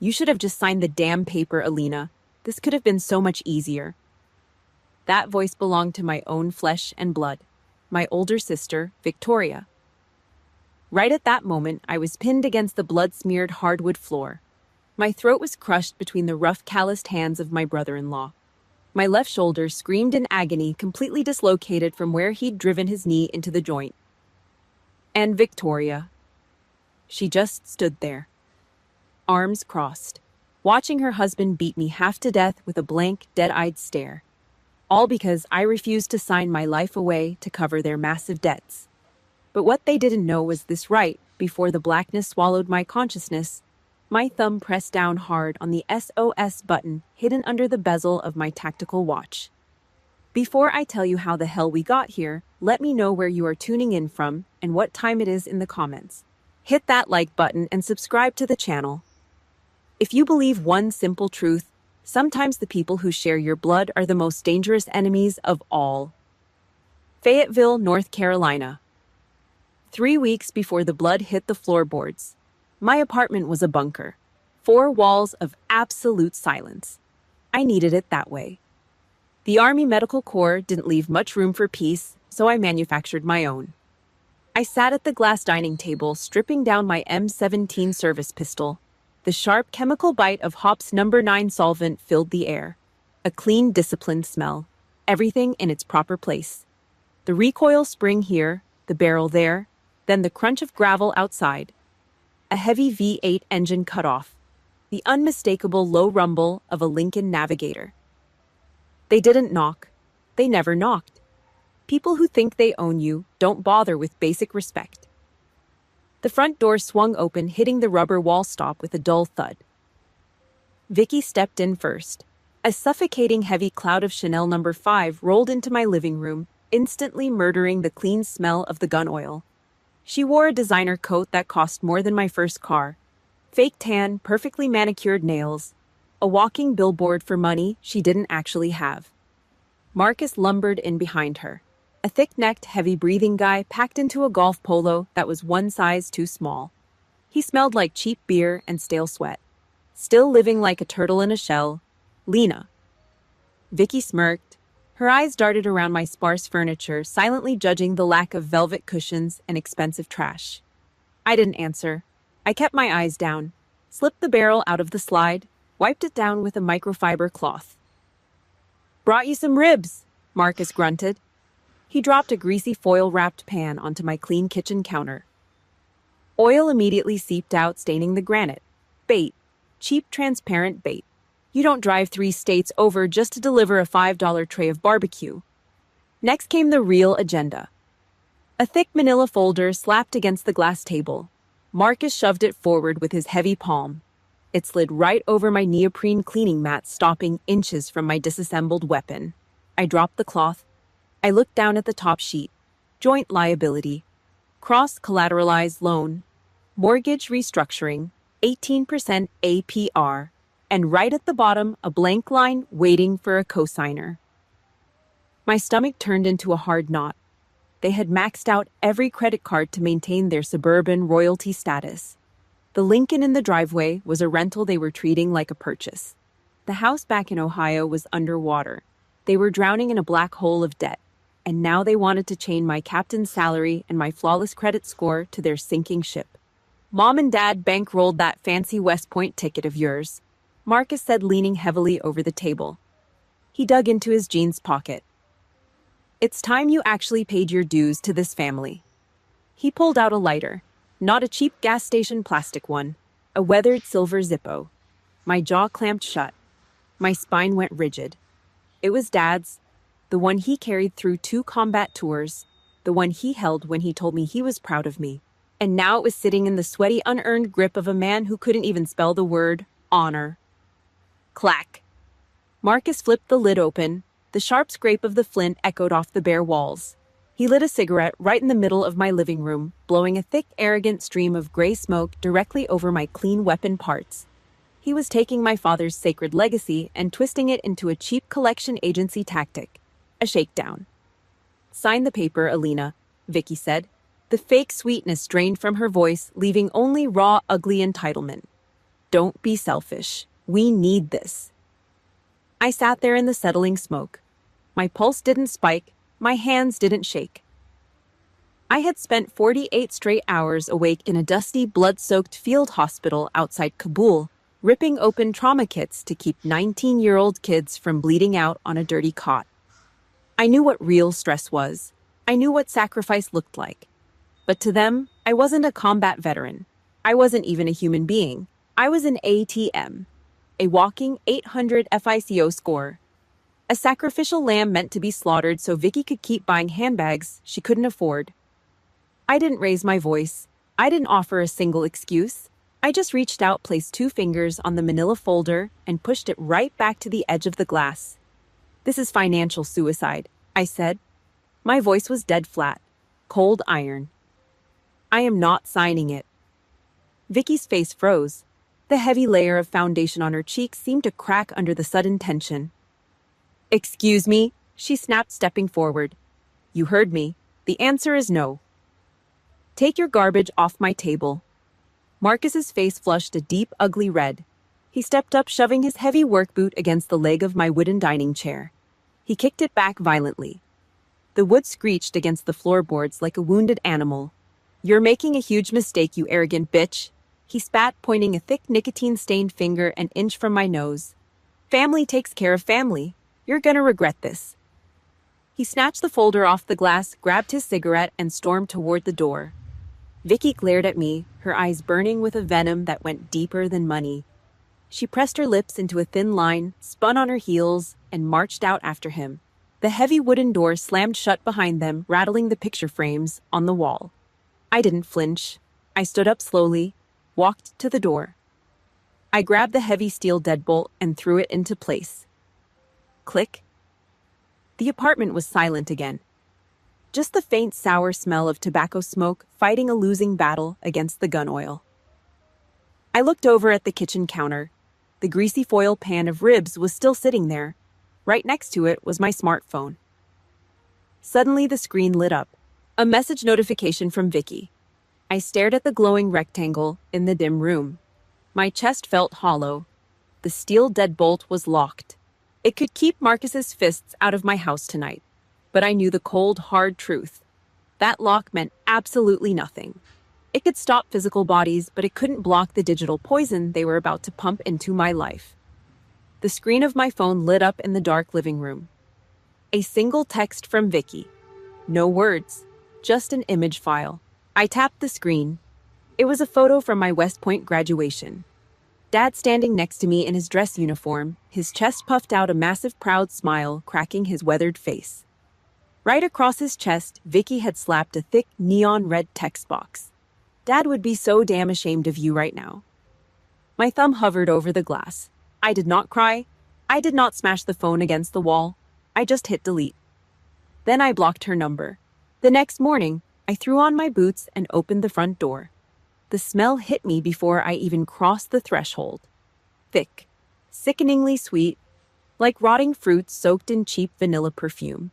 You should have just signed the damn paper, Alina. This could have been so much easier. That voice belonged to my own flesh and blood, my older sister, Victoria. Right at that moment, I was pinned against the blood-smeared hardwood floor. My throat was crushed between the rough, calloused hands of my brother-in-law. My left shoulder screamed in agony, completely dislocated from where he'd driven his knee into the joint. And Victoria. She just stood there, arms crossed, watching her husband beat me half to death with a blank, dead-eyed stare. All because I refused to sign my life away to cover their massive debts. But what they didn't know was this: right before the blackness swallowed my consciousness, my thumb pressed down hard on the SOS button hidden under the bezel of my tactical watch. Before I tell you how the hell we got here, let me know where you are tuning in from and what time it is in the comments. Hit that like button and subscribe to the channel. If you believe one simple truth, sometimes the people who share your blood are the most dangerous enemies of all. Fayetteville, North Carolina. 3 weeks before the blood hit the floorboards, my apartment was a bunker. 4 walls of absolute silence. I needed it that way. The Army Medical Corps didn't leave much room for peace, so I manufactured my own. I sat at the glass dining table, stripping down my M17 service pistol. The sharp chemical bite of Hop's No. 9 solvent filled the air. A clean, disciplined smell. Everything in its proper place. The recoil spring here, the barrel there, then the crunch of gravel outside. A heavy V8 engine cut off. The unmistakable low rumble of a Lincoln Navigator. They didn't knock. They never knocked. People who think they own you don't bother with basic respect. The front door swung open, hitting the rubber wall stop with a dull thud. Vicky stepped in first. A suffocating heavy cloud of Chanel No. 5 rolled into my living room, instantly murdering the clean smell of the gun oil. She wore a designer coat that cost more than my first car. Fake tan, perfectly manicured nails. A walking billboard for money she didn't actually have. Marcus lumbered in behind her. A thick-necked, heavy-breathing guy packed into a golf polo that was one size too small. He smelled like cheap beer and stale sweat. Still living like a turtle in a shell, Lena. Vicky smirked. Her eyes darted around my sparse furniture, silently judging the lack of velvet cushions and expensive trash. I didn't answer. I kept my eyes down, slipped the barrel out of the slide, wiped it down with a microfiber cloth. "Brought you some ribs," Marcus grunted. He dropped a greasy foil-wrapped pan onto my clean kitchen counter. Oil immediately seeped out, staining the granite. Bait. Cheap, transparent bait. You don't drive 3 states over just to deliver a $5 tray of barbecue. Next came the real agenda. A thick manila folder slapped against the glass table. Marcus shoved it forward with his heavy palm. It slid right over my neoprene cleaning mat, stopping inches from my disassembled weapon. I dropped the cloth. I looked down at the top sheet. Joint liability. Cross-collateralized loan. Mortgage restructuring. 18% APR. And right at the bottom, a blank line waiting for a cosigner. My stomach turned into a hard knot. They had maxed out every credit card to maintain their suburban royalty status. The Lincoln in the driveway was a rental they were treating like a purchase. The house back in Ohio was underwater. They were drowning in a black hole of debt. And now they wanted to chain my captain's salary and my flawless credit score to their sinking ship. "Mom and Dad bankrolled that fancy West Point ticket of yours," Marcus said, leaning heavily over the table. He dug into his jeans pocket. "It's time you actually paid your dues to this family." He pulled out a lighter, not a cheap gas station plastic one, a weathered silver Zippo. My jaw clamped shut. My spine went rigid. It was Dad's, the one he carried through 2 combat tours, the one he held when he told me he was proud of me. And now it was sitting in the sweaty, unearned grip of a man who couldn't even spell the word honor. Clack. Marcus flipped the lid open. The sharp scrape of the flint echoed off the bare walls. He lit a cigarette right in the middle of my living room, blowing a thick, arrogant stream of gray smoke directly over my clean weapon parts. He was taking my father's sacred legacy and twisting it into a cheap collection agency tactic. A shakedown. "Sign the paper, Alina," Vicky said. The fake sweetness drained from her voice, leaving only raw, ugly entitlement. Don't be selfish. We need this. I sat there in the settling smoke. My pulse didn't spike, my hands didn't shake. I had spent 48 straight hours awake in a dusty, blood-soaked field hospital outside Kabul, ripping open trauma kits to keep 19-year-old kids from bleeding out on a dirty cot. I knew what real stress was. I knew what sacrifice looked like. But to them, I wasn't a combat veteran. I wasn't even a human being. I was an ATM, a walking 800 FICO score. A sacrificial lamb meant to be slaughtered so Vicky could keep buying handbags she couldn't afford. I didn't raise my voice. I didn't offer a single excuse. I just reached out, placed 2 fingers on the manila folder, and pushed it right back to the edge of the glass. This is financial suicide, I said. My voice was dead flat, cold iron. I am not signing it. Vicky's face froze. The heavy layer of foundation on her cheeks seemed to crack under the sudden tension. Excuse me, she snapped, stepping forward. You heard me. The answer is no. Take your garbage off my table. Marcus's face flushed a deep, ugly red. He stepped up, shoving his heavy work boot against the leg of my wooden dining chair. He kicked it back violently. The wood screeched against the floorboards like a wounded animal. You're making a huge mistake, you arrogant bitch. He spat, pointing a thick nicotine-stained finger an inch from my nose. Family takes care of family. You're gonna regret this. He snatched the folder off the glass, grabbed his cigarette, and stormed toward the door. Vicky glared at me, her eyes burning with a venom that went deeper than money. She pressed her lips into a thin line, spun on her heels, and marched out after him. The heavy wooden door slammed shut behind them, rattling the picture frames on the wall. I didn't flinch. I stood up slowly, walked to the door. I grabbed the heavy steel deadbolt and threw it into place. Click. The apartment was silent again. Just the faint, sour smell of tobacco smoke fighting a losing battle against the gun oil. I looked over at the kitchen counter. The greasy foil pan of ribs was still sitting there. Right next to it was my smartphone. Suddenly, the screen lit up. A message notification from Vicky. I stared at the glowing rectangle in the dim room. My chest felt hollow. The steel deadbolt was locked. It could keep Marcus's fists out of my house tonight. But I knew the cold, hard truth. That lock meant absolutely nothing. It could stop physical bodies, but it couldn't block the digital poison they were about to pump into my life. The screen of my phone lit up in the dark living room. A single text from Vicky. No words, just an image file. I tapped the screen. It was a photo from my West Point graduation. Dad standing next to me in his dress uniform, his chest puffed out, a massive proud smile cracking his weathered face. Right across his chest, Vicky had slapped a thick neon red text box. Dad would be so damn ashamed of you right now. My thumb hovered over the glass. I did not cry. I did not smash the phone against the wall. I just hit delete. Then I blocked her number. The next morning, I threw on my boots and opened the front door. The smell hit me before I even crossed the threshold. Thick, sickeningly sweet, like rotting fruit soaked in cheap vanilla perfume.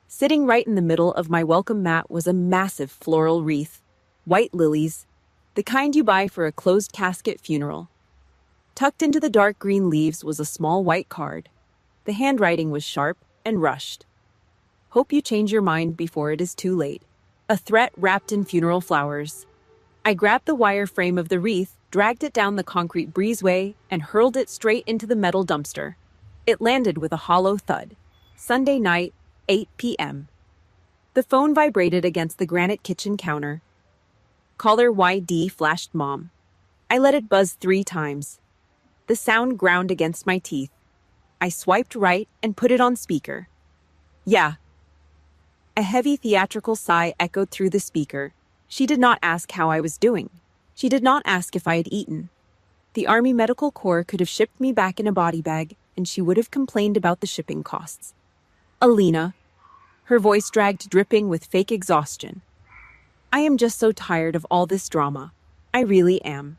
Sitting right in the middle of my welcome mat was a massive floral wreath, white lilies, the kind you buy for a closed casket funeral. Tucked into the dark green leaves was a small white card. The handwriting was sharp and rushed. Hope you change your mind before it is too late. A threat wrapped in funeral flowers. I grabbed the wire frame of the wreath, dragged it down the concrete breezeway, and hurled it straight into the metal dumpster. It landed with a hollow thud. Sunday night, 8 p.m. The phone vibrated against the granite kitchen counter. Caller YD flashed Mom. I let it buzz 3 times. The sound ground against my teeth. I swiped right and put it on speaker. Yeah. A heavy theatrical sigh echoed through the speaker. She did not ask how I was doing. She did not ask if I had eaten. The Army Medical Corps could have shipped me back in a body bag, and she would have complained about the shipping costs. Alina. Her voice dragged, dripping with fake exhaustion. I am just so tired of all this drama. I really am.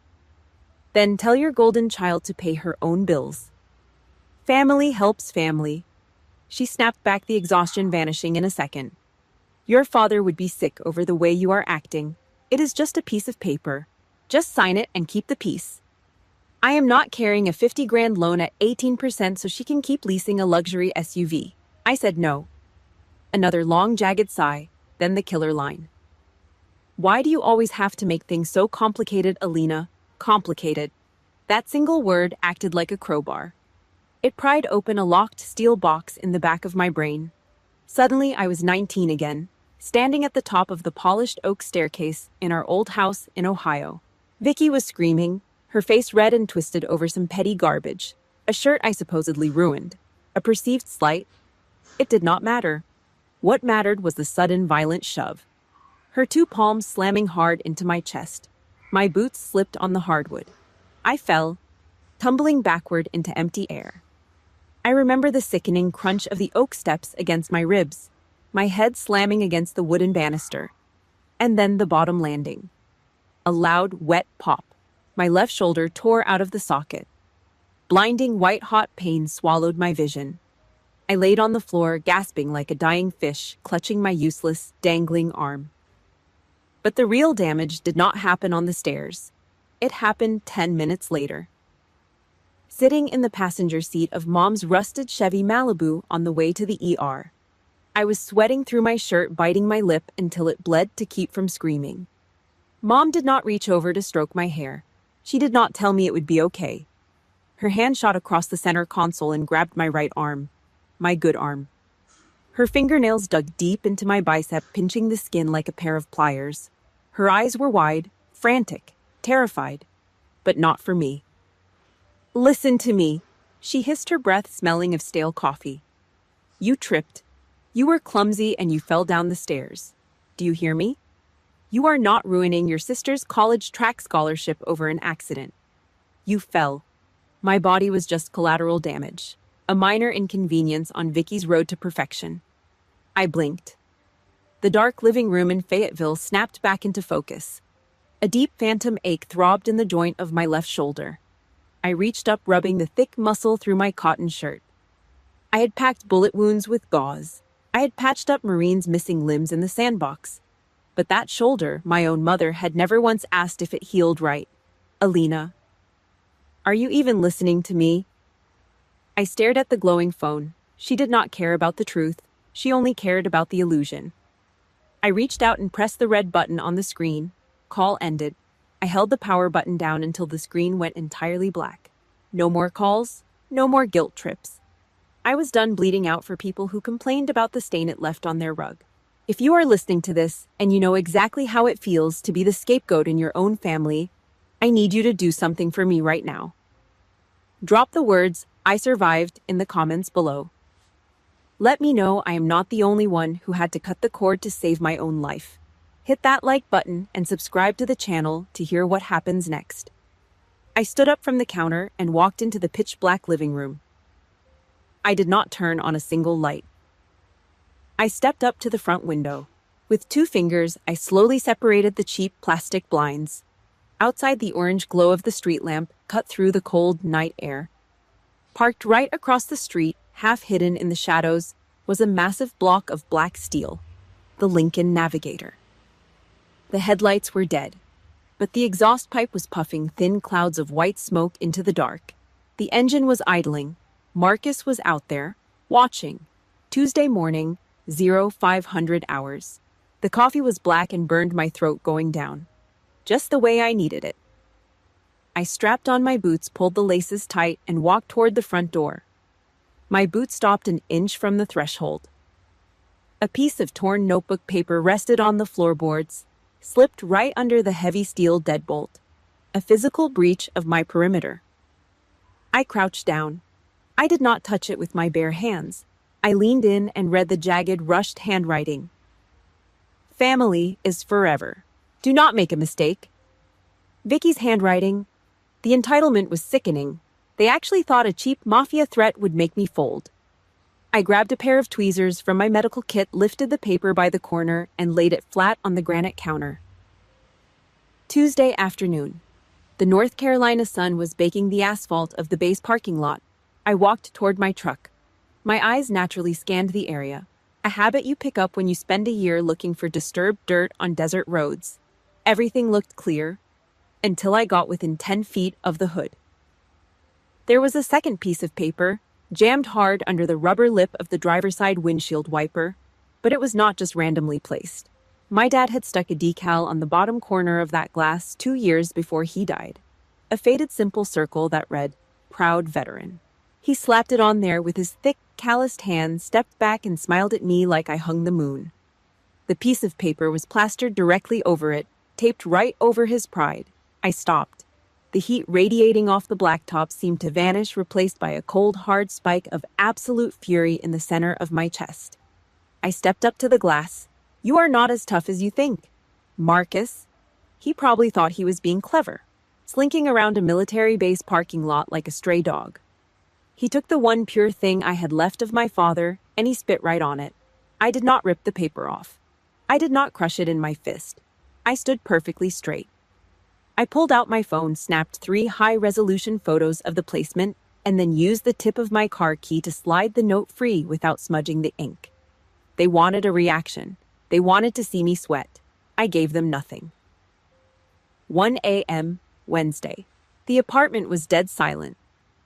Then tell your golden child to pay her own bills. Family helps family. She snapped back, the exhaustion vanishing in a second. Your father would be sick over the way you are acting. It is just a piece of paper. Just sign it and keep the peace. I am not carrying a 50 grand loan at 18% so she can keep leasing a luxury SUV. I said no. Another long, jagged sigh, then the killer line. Why do you always have to make things so complicated, Alina? Complicated. That single word acted like a crowbar. It pried open a locked steel box in the back of my brain. Suddenly, I was 19 again, standing at the top of the polished oak staircase in our old house in Ohio. Vicky was screaming, her face red and twisted over some petty garbage. A shirt I supposedly ruined. A perceived slight. It did not matter. What mattered was the sudden violent shove. Her two palms slamming hard into my chest. My boots slipped on the hardwood. I fell, tumbling backward into empty air. I remember the sickening crunch of the oak steps against my ribs, my head slamming against the wooden banister, and then the bottom landing. A loud, wet pop. My left shoulder tore out of the socket. Blinding, white-hot pain swallowed my vision. I laid on the floor, gasping like a dying fish, clutching my useless, dangling arm. But the real damage did not happen on the stairs. It happened 10 minutes later. Sitting in the passenger seat of Mom's rusted Chevy Malibu on the way to the ER. I was sweating through my shirt, biting my lip until it bled to keep from screaming. Mom did not reach over to stroke my hair. She did not tell me it would be okay. Her hand shot across the center console and grabbed my right arm. My good arm. Her fingernails dug deep into my bicep, pinching the skin like a pair of pliers. Her eyes were wide, frantic, terrified, but not for me. Listen to me, she hissed, her breath smelling of stale coffee. You tripped. You were clumsy and you fell down the stairs. Do you hear me? You are not ruining your sister's college track scholarship over an accident. You fell. My body was just collateral damage, a minor inconvenience on Vicky's road to perfection. I blinked. The dark living room in Fayetteville snapped back into focus. A deep phantom ache throbbed in the joint of my left shoulder. I reached up, rubbing the thick muscle through my cotton shirt. I had packed bullet wounds with gauze. I had patched up Marine's missing limbs in the sandbox. But that shoulder, my own mother, had never once asked if it healed right. Alina, are you even listening to me? I stared at the glowing phone. She did not care about the truth. She only cared about the illusion. I reached out and pressed the red button on the screen. Call ended. I held the power button down until the screen went entirely black. No more calls, no more guilt trips. I was done bleeding out for people who complained about the stain it left on their rug. If you are listening to this and you know exactly how it feels to be the scapegoat in your own family, I need you to do something for me right now. Drop the words, "I survived," in the comments below. Let me know I am not the only one who had to cut the cord to save my own life. Hit that like button and subscribe to the channel to hear what happens next. I stood up from the counter and walked into the pitch-black living room. I did not turn on a single light. I stepped up to the front window. With 2 fingers, I slowly separated the cheap plastic blinds. Outside, the orange glow of the street lamp cut through the cold night air. Parked right across the street, half hidden in the shadows, was a massive block of black steel, the Lincoln Navigator. The headlights were dead, but the exhaust pipe was puffing thin clouds of white smoke into the dark. The engine was idling. Marcus was out there, watching. Tuesday morning, 0500 hours. The coffee was black and burned my throat going down. Just the way I needed it. I strapped on my boots, pulled the laces tight, and walked toward the front door. My boot stopped an inch from the threshold. A piece of torn notebook paper rested on the floorboards, slipped right under the heavy steel deadbolt. A physical breach of my perimeter. I crouched down. I did not touch it with my bare hands. I leaned in and read the jagged, rushed handwriting. Family is forever. Do not make a mistake. Vicky's handwriting. The entitlement was sickening. They actually thought a cheap mafia threat would make me fold. I grabbed a pair of tweezers from my medical kit, lifted the paper by the corner, and laid it flat on the granite counter. Tuesday afternoon. The North Carolina sun was baking the asphalt of the base parking lot. I walked toward my truck. My eyes naturally scanned the area, a habit you pick up when you spend a year looking for disturbed dirt on desert roads. Everything looked clear, until I got within 10 feet of the hood. There was a second piece of paper, jammed hard under the rubber lip of the driver's side windshield wiper, but it was not just randomly placed. My dad had stuck a decal on the bottom corner of that glass 2 years before he died. A faded simple circle that read, "Proud Veteran." He slapped it on there with his thick, calloused hand, stepped back and smiled at me like I hung the moon. The piece of paper was plastered directly over it, taped right over his pride. I stopped. The heat radiating off the blacktop seemed to vanish, replaced by a cold, hard spike of absolute fury in the center of my chest. I stepped up to the glass. "You are not as tough as you think. Marcus." He probably thought he was being clever, slinking around a military base parking lot like a stray dog. He took the one pure thing I had left of my father, and he spit right on it. I did not rip the paper off. I did not crush it in my fist. I stood perfectly straight. I pulled out my phone, snapped 3 high-resolution photos of the placement, and then used the tip of my car key to slide the note free without smudging the ink. They wanted a reaction. They wanted to see me sweat. I gave them nothing. 1 a.m., Wednesday. The apartment was dead silent.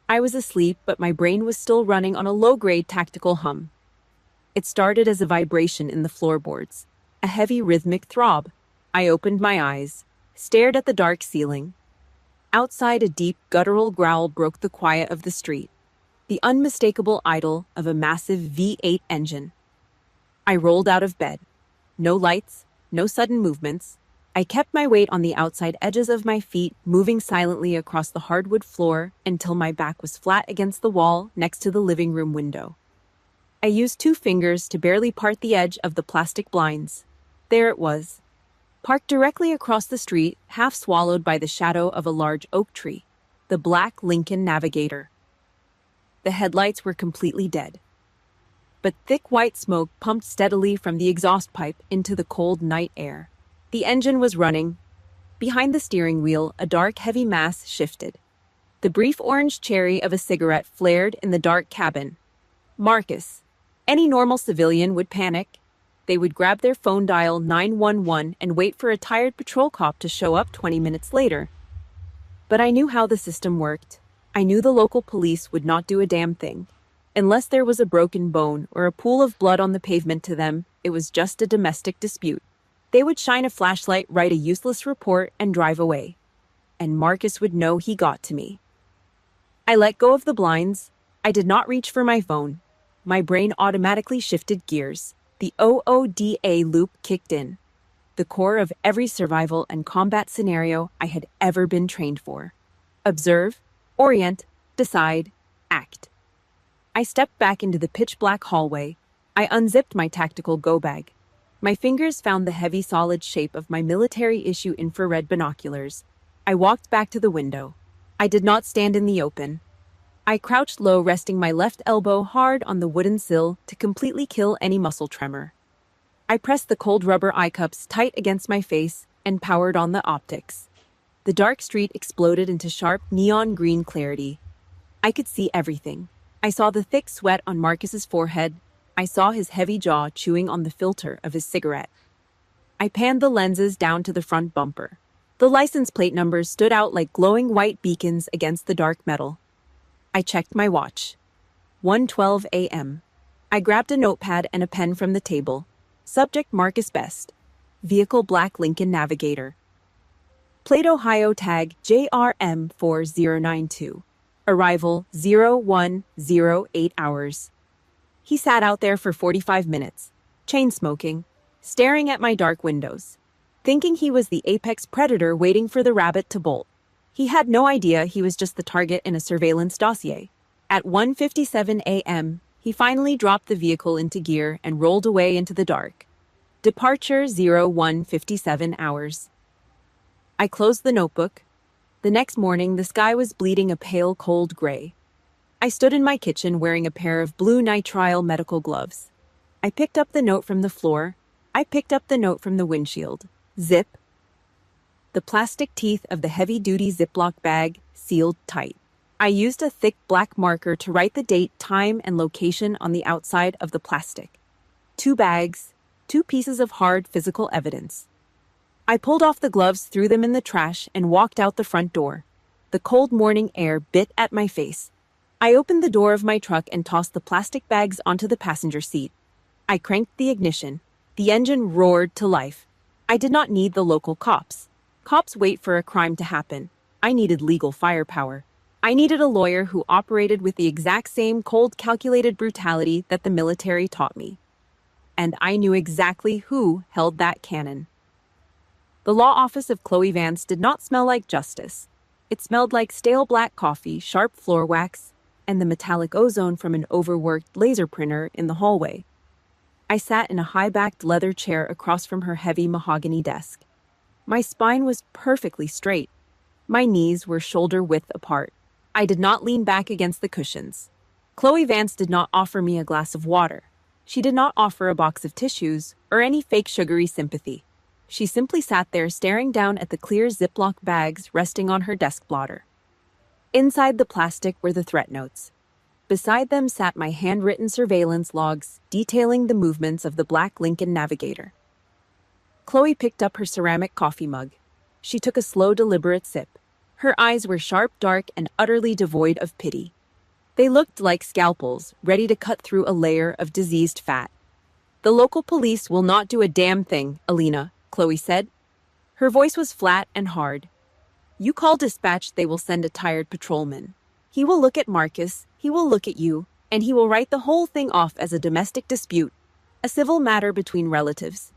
I was asleep, but my brain was still running on a low-grade tactical hum. It started as a vibration in the floorboards, a heavy rhythmic throb. I opened my eyes, stared at the dark ceiling. Outside, a deep, guttural growl broke the quiet of the street, the unmistakable idle of a massive V8 engine. I rolled out of bed. No lights, no sudden movements. I kept my weight on the outside edges of my feet, moving silently across the hardwood floor until my back was flat against the wall next to the living room window. I used 2 fingers to barely part the edge of the plastic blinds. There it was, parked directly across the street, half swallowed by the shadow of a large oak tree, the black Lincoln Navigator. The headlights were completely dead, but thick white smoke pumped steadily from the exhaust pipe into the cold night air. The engine was running. Behind the steering wheel, a dark, heavy mass shifted. The brief orange cherry of a cigarette flared in the dark cabin. Marcus. Any normal civilian would panic. They would grab their phone, dial 911, and wait for a tired patrol cop to show up 20 minutes later. But I knew how the system worked. I knew the local police would not do a damn thing. Unless there was a broken bone or a pool of blood on the pavement, to them, it was just a domestic dispute. They would shine a flashlight, write a useless report, and drive away. And Marcus would know he got to me. I let go of the blinds. I did not reach for my phone. My brain automatically shifted gears. The OODA loop kicked in. The core of every survival and combat scenario I had ever been trained for. Observe, orient, decide, act. I stepped back into the pitch-black hallway. I unzipped my tactical go bag. My fingers found the heavy, solid shape of my military-issue infrared binoculars. I walked back to the window. I did not stand in the open. I crouched low, resting my left elbow hard on the wooden sill to completely kill any muscle tremor. I pressed the cold rubber eye cups tight against my face and powered on the optics. The dark street exploded into sharp neon green clarity. I could see everything. I saw the thick sweat on Marcus's forehead. I saw his heavy jaw chewing on the filter of his cigarette. I panned the lenses down to the front bumper. The license plate numbers stood out like glowing white beacons against the dark metal. I checked my watch. 1:12 a.m. I grabbed a notepad and a pen from the table. Subject: Marcus Best. Vehicle: black Lincoln Navigator. Plate: Ohio. Tag: JRM4092. Arrival: 0108 hours. He sat out there for 45 minutes, chain-smoking, staring at my dark windows, thinking he was the apex predator waiting for the rabbit to bolt. He had no idea he was just the target in a surveillance dossier. At 1:57 a.m., he finally dropped the vehicle into gear and rolled away into the dark. Departure: 0157 hours. I closed the notebook. The next morning, the sky was bleeding a pale, cold gray. I stood in my kitchen wearing a pair of blue nitrile medical gloves. I picked up the note from the floor. I picked up the note from the windshield. Zip. The plastic teeth of the heavy-duty Ziploc bag sealed tight. I used a thick black marker to write the date, time, and location on the outside of the plastic. 2 bags, 2 pieces of hard physical evidence. I pulled off the gloves, threw them in the trash, and walked out the front door. The cold morning air bit at my face, I opened the door of my truck and tossed the plastic bags onto the passenger seat. I cranked the ignition. The engine roared to life. I did not need the local cops. Cops wait for a crime to happen. I needed legal firepower. I needed a lawyer who operated with the exact same cold, calculated brutality that the military taught me. And I knew exactly who held that cannon. The law office of Chloe Vance did not smell like justice. It smelled like stale black coffee, sharp floor wax, and the metallic ozone from an overworked laser printer in the hallway. I sat in a high-backed leather chair across from her heavy mahogany desk. My spine was perfectly straight. My knees were shoulder-width apart. I did not lean back against the cushions. Chloe Vance did not offer me a glass of water. She did not offer a box of tissues or any fake sugary sympathy. She simply sat there staring down at the clear Ziploc bags resting on her desk blotter. Inside the plastic were the threat notes. Beside them sat my handwritten surveillance logs detailing the movements of the black Lincoln Navigator. Chloe picked up her ceramic coffee mug. She took a slow, deliberate sip. Her eyes were sharp, dark, and utterly devoid of pity. They looked like scalpels, ready to cut through a layer of diseased fat. "The local police will not do a damn thing, Alina," Chloe said. Her voice was flat and hard. "You call dispatch, they will send a tired patrolman. He will look at Marcus, he will look at you, and he will write the whole thing off as a domestic dispute, a civil matter between relatives."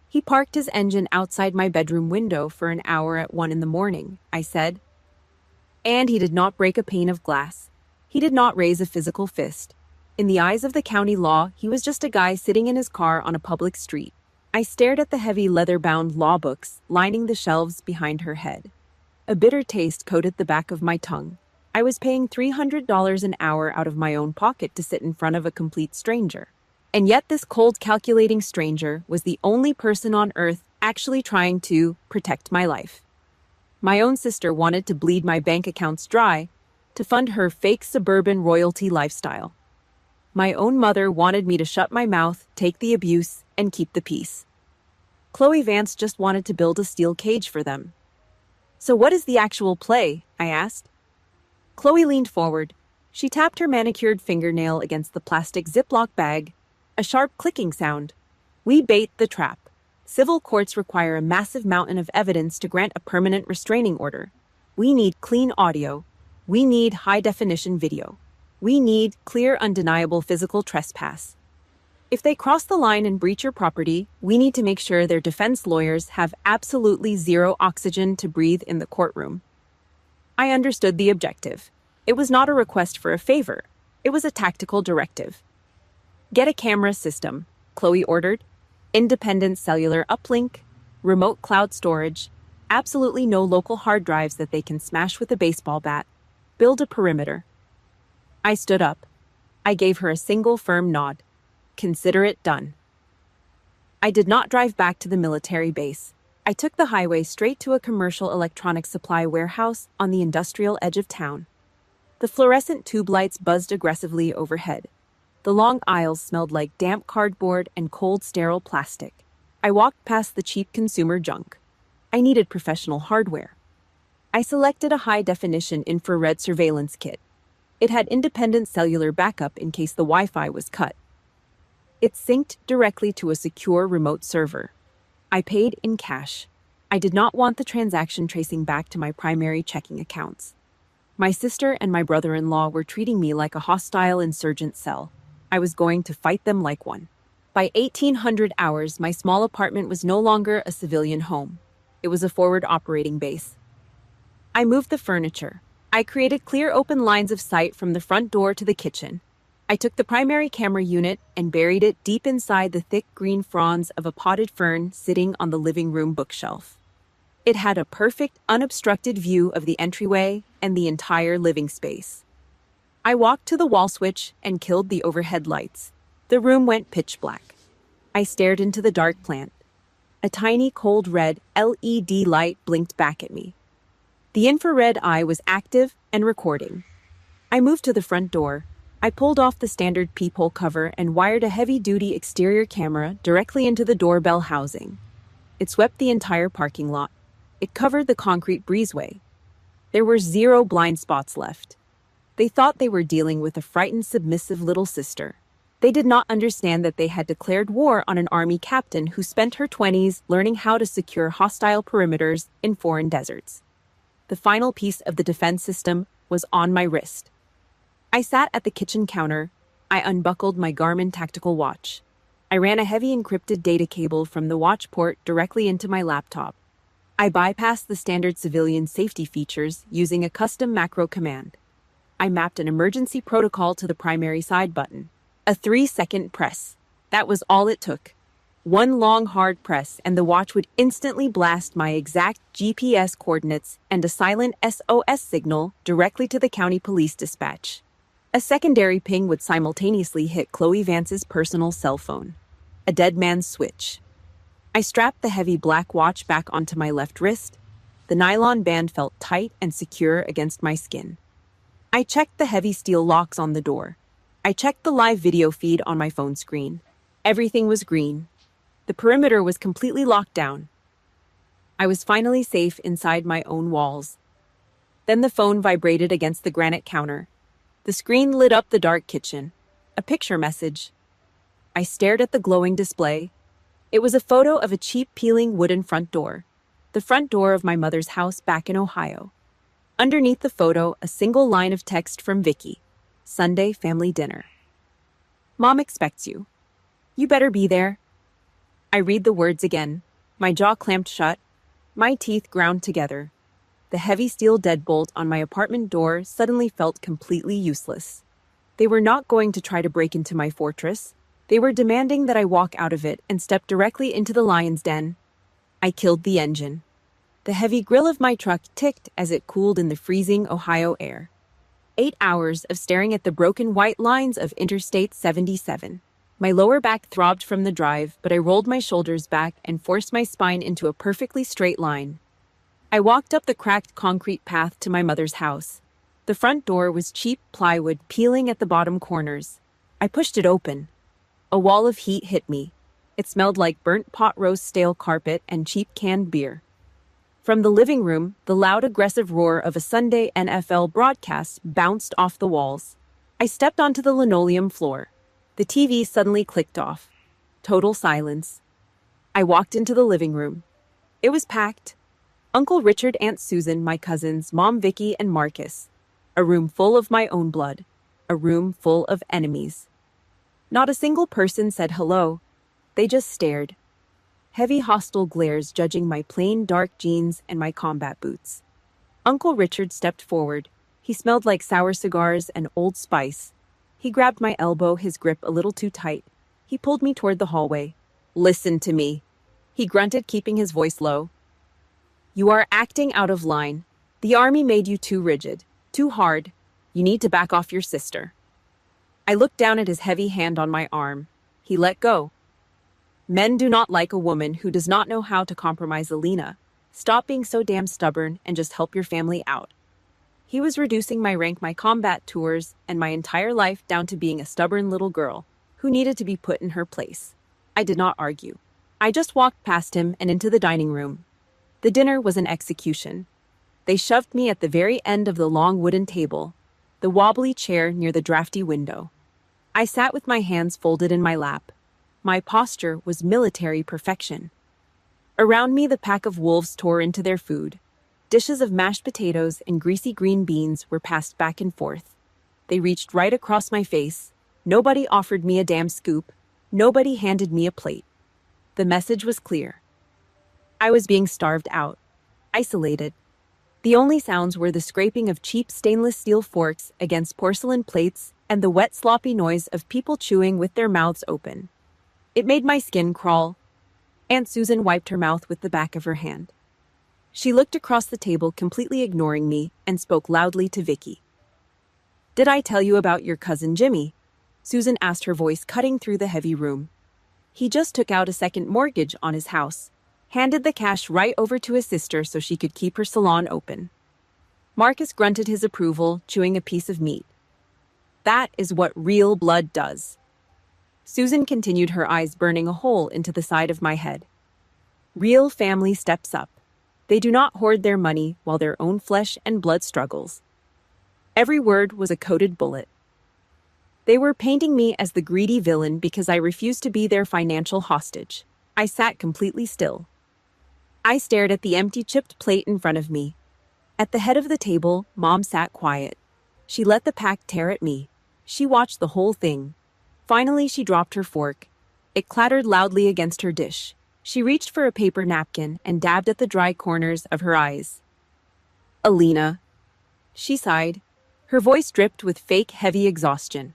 "He parked his engine outside my bedroom window for an hour at 1 in the morning, I said. "And he did not break a pane of glass. He did not raise a physical fist. In the eyes of the county law, he was just a guy sitting in his car on a public street." I stared at the heavy leather-bound law books lining the shelves behind her head. A bitter taste coated the back of my tongue. I was paying $300 an hour out of my own pocket to sit in front of a complete stranger. And yet this cold, calculating stranger was the only person on earth actually trying to protect my life. My own sister wanted to bleed my bank accounts dry to fund her fake suburban royalty lifestyle. My own mother wanted me to shut my mouth, take the abuse, and keep the peace. Chloe Vance just wanted to build a steel cage for them. "So what is the actual play?" I asked. Chloe leaned forward. She tapped her manicured fingernail against the plastic Ziploc bag. A sharp clicking sound. "We bait the trap. Civil courts require a massive mountain of evidence to grant a permanent restraining order. We need clean audio. We need high-definition video. We need clear, undeniable physical trespass. If they cross the line and breach your property, we need to make sure their defense lawyers have absolutely zero oxygen to breathe in the courtroom." I understood the objective. It was not a request for a favor. It was a tactical directive. "Get a camera system," Chloe ordered. "Independent cellular uplink, remote cloud storage, absolutely no local hard drives that they can smash with a baseball bat. Build a perimeter." I stood up. I gave her a single firm nod. "Consider it done." I did not drive back to the military base. I took the highway straight to a commercial electronics supply warehouse on the industrial edge of town. The fluorescent tube lights buzzed aggressively overhead. The long aisles smelled like damp cardboard and cold, sterile plastic. I walked past the cheap consumer junk. I needed professional hardware. I selected a high-definition infrared surveillance kit. It had independent cellular backup in case the Wi-Fi was cut. It synced directly to a secure remote server. I paid in cash. I did not want the transaction tracing back to my primary checking accounts. My sister and my brother-in-law were treating me like a hostile insurgent cell. I was going to fight them like one. By 1800 hours, my small apartment was no longer a civilian home. It was a forward operating base. I moved the furniture. I created clear open lines of sight from the front door to the kitchen. I took the primary camera unit and buried it deep inside the thick green fronds of a potted fern sitting on the living room bookshelf. It had a perfect, unobstructed view of the entryway and the entire living space. I walked to the wall switch and killed the overhead lights. The room went pitch black. I stared into the dark plant. A tiny cold red LED light blinked back at me. The infrared eye was active and recording. I moved to the front door. I pulled off the standard peephole cover and wired a heavy-duty exterior camera directly into the doorbell housing. It swept the entire parking lot. It covered the concrete breezeway. There were 0 blind spots left. They thought they were dealing with a frightened, submissive little sister. They did not understand that they had declared war on an army captain who spent her 20s learning how to secure hostile perimeters in foreign deserts. The final piece of the defense system was on my wrist. I sat at the kitchen counter. I unbuckled my Garmin tactical watch. I ran a heavy encrypted data cable from the watch port directly into my laptop. I bypassed the standard civilian safety features using a custom macro command. I mapped an emergency protocol to the primary side button. A 3-second press. That was all it took. One long, hard press, and the watch would instantly blast my exact GPS coordinates and a silent SOS signal directly to the county police dispatch. A secondary ping would simultaneously hit Chloe Vance's personal cell phone. A dead man's switch. I strapped the heavy black watch back onto my left wrist. The nylon band felt tight and secure against my skin. I checked the heavy steel locks on the door. I checked the live video feed on my phone screen. Everything was green. The perimeter was completely locked down. I was finally safe inside my own walls. Then the phone vibrated against the granite counter. The screen lit up the dark kitchen. A picture message. I stared at the glowing display. It was a photo of a cheap peeling wooden front door. The front door of my mother's house back in Ohio. Underneath the photo, a single line of text from Vicky. Sunday family dinner. Mom expects you. You better be there. I read the words again. My jaw clamped shut. My teeth ground together. The heavy steel deadbolt on my apartment door suddenly felt completely useless. They were not going to try to break into my fortress. They were demanding that I walk out of it and step directly into the lion's den. I killed the engine. The heavy grill of my truck ticked as it cooled in the freezing Ohio air. 8 hours of staring at the broken white lines of Interstate 77. My lower back throbbed from the drive, but I rolled my shoulders back and forced my spine into a perfectly straight line. I walked up the cracked concrete path to my mother's house. The front door was cheap plywood peeling at the bottom corners. I pushed it open. A wall of heat hit me. It smelled like burnt pot roast, stale carpet, and cheap canned beer. From the living room, the loud, aggressive roar of a Sunday NFL broadcast bounced off the walls. I stepped onto the linoleum floor. The TV suddenly clicked off. Total silence. I walked into the living room. It was packed. Uncle Richard, Aunt Susan, my cousins, Mom Vicky, and Marcus. A room full of my own blood. A room full of enemies. Not a single person said hello. They just stared. Heavy hostile glares judging my plain dark jeans and my combat boots. Uncle Richard stepped forward. He smelled like sour cigars and Old Spice. He grabbed my elbow, his grip a little too tight. He pulled me toward the hallway. "Listen to me," he grunted, keeping his voice low. "You are acting out of line. The army made you too rigid, too hard. You need to back off your sister." I looked down at his heavy hand on my arm. He let go. "Men do not like a woman who does not know how to compromise, Alina. Stop being so damn stubborn and just help your family out." He was reducing my rank, my combat tours, and my entire life down to being a stubborn little girl who needed to be put in her place. I did not argue. I just walked past him and into the dining room. The dinner was an execution. They shoved me at the very end of the long wooden table, the wobbly chair near the drafty window. I sat with my hands folded in my lap. My posture was military perfection. Around me, the pack of wolves tore into their food. Dishes of mashed potatoes and greasy green beans were passed back and forth. They reached right across my face. Nobody offered me a damn scoop. Nobody handed me a plate. The message was clear. I was being starved out, isolated. The only sounds were the scraping of cheap stainless steel forks against porcelain plates and the wet, sloppy noise of people chewing with their mouths open. It made my skin crawl. Aunt Susan wiped her mouth with the back of her hand. She looked across the table, completely ignoring me, and spoke loudly to Vicky. "Did I tell you about your cousin Jimmy?" Susan asked, her voice cutting through the heavy room. "He just took out a second mortgage on his house, handed the cash right over to his sister so she could keep her salon open." Marcus grunted his approval, chewing a piece of meat. "That is what real blood does." Susan continued, her eyes burning a hole into the side of my head. "Real family steps up. They do not hoard their money while their own flesh and blood struggles." Every word was a coded bullet. They were painting me as the greedy villain because I refused to be their financial hostage. I sat completely still. I stared at the empty chipped plate in front of me. At the head of the table, Mom sat quiet. She let the pack tear at me. She watched the whole thing. Finally, she dropped her fork. It clattered loudly against her dish. She reached for a paper napkin and dabbed at the dry corners of her eyes. Alina. She sighed. Her voice dripped with fake heavy exhaustion.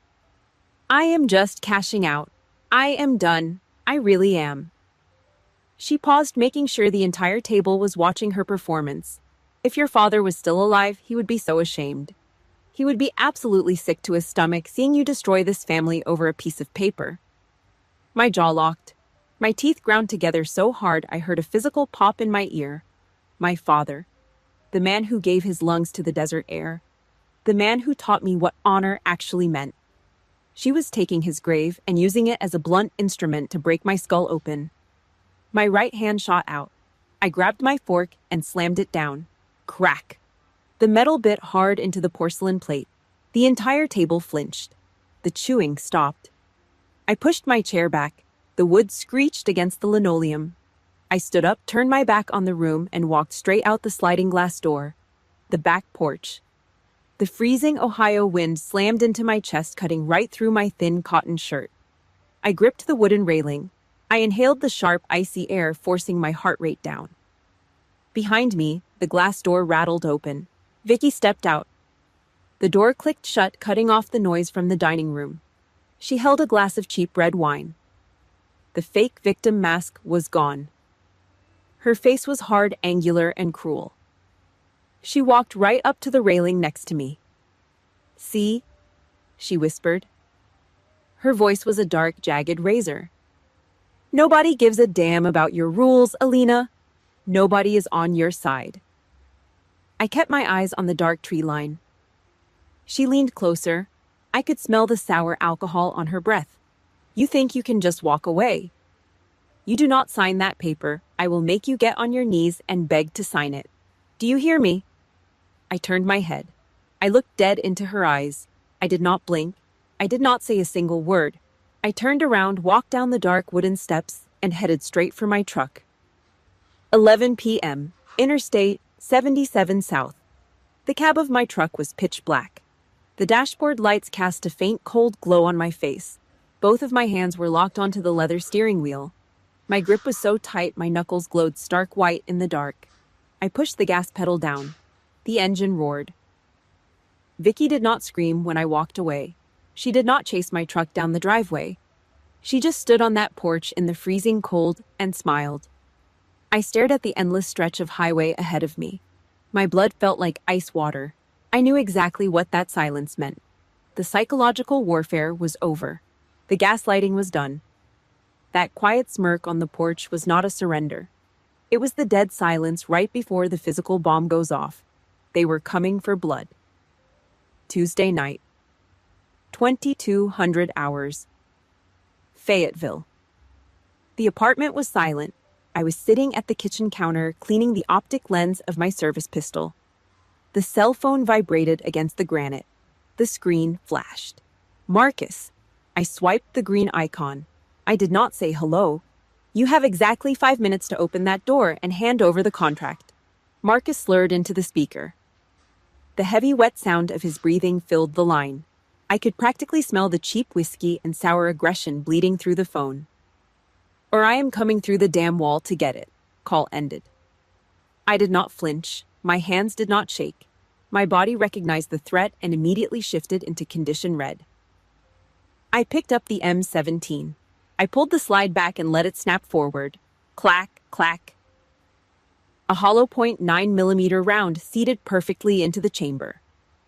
I am just cashing out. I am done. I really am. She paused, making sure the entire table was watching her performance. If your father was still alive, he would be so ashamed. He would be absolutely sick to his stomach seeing you destroy this family over a piece of paper. My jaw locked. My teeth ground together so hard I heard a physical pop in my ear. My father. The man who gave his lungs to the desert air. The man who taught me what honor actually meant. She was taking his grave and using it as a blunt instrument to break my skull open. My right hand shot out. I grabbed my fork and slammed it down. Crack! The metal bit hard into the porcelain plate. The entire table flinched. The chewing stopped. I pushed my chair back. The wood screeched against the linoleum. I stood up, turned my back on the room, and walked straight out the sliding glass door. The back porch. The freezing Ohio wind slammed into my chest, cutting right through my thin cotton shirt. I gripped the wooden railing. I inhaled the sharp, icy air, forcing my heart rate down. Behind me, the glass door rattled open. Vicky stepped out. The door clicked shut, cutting off the noise from the dining room. She held a glass of cheap red wine. The fake victim mask was gone. Her face was hard, angular, and cruel. She walked right up to the railing next to me. See? She whispered. Her voice was a dark, jagged razor. Nobody gives a damn about your rules, Alina. Nobody is on your side. I kept my eyes on the dark tree line. She leaned closer. I could smell the sour alcohol on her breath. You think you can just walk away? You do not sign that paper. I will make you get on your knees and beg to sign it. Do you hear me? I turned my head. I looked dead into her eyes. I did not blink. I did not say a single word. I turned around, walked down the dark wooden steps, and headed straight for my truck. 11 p.m. Interstate 77 South. The cab of my truck was pitch black. The dashboard lights cast a faint cold glow on my face. Both of my hands were locked onto the leather steering wheel. My grip was so tight my knuckles glowed stark white in the dark. I pushed the gas pedal down. The engine roared. Vicky did not scream when I walked away. She did not chase my truck down the driveway. She just stood on that porch in the freezing cold and smiled. I stared at the endless stretch of highway ahead of me. My blood felt like ice water. I knew exactly what that silence meant. The psychological warfare was over. The gaslighting was done. That quiet smirk on the porch was not a surrender. It was the dead silence right before the physical bomb goes off. They were coming for blood. Tuesday night. 2200 hours. Fayetteville. The apartment was silent. I was sitting at the kitchen counter cleaning the optic lens of my service pistol. The cell phone vibrated against the granite. The screen flashed. Marcus. I swiped the green icon. I did not say hello. You have exactly 5 minutes to open that door and hand over the contract. Marcus slurred into the speaker. The heavy, wet sound of his breathing filled the line. I could practically smell the cheap whiskey and sour aggression bleeding through the phone. Or I am coming through the damn wall to get it. Call ended. I did not flinch. My hands did not shake. My body recognized the threat and immediately shifted into condition red. I picked up the M17. I pulled the slide back and let it snap forward. Clack, clack. A hollow .9mm round seated perfectly into the chamber.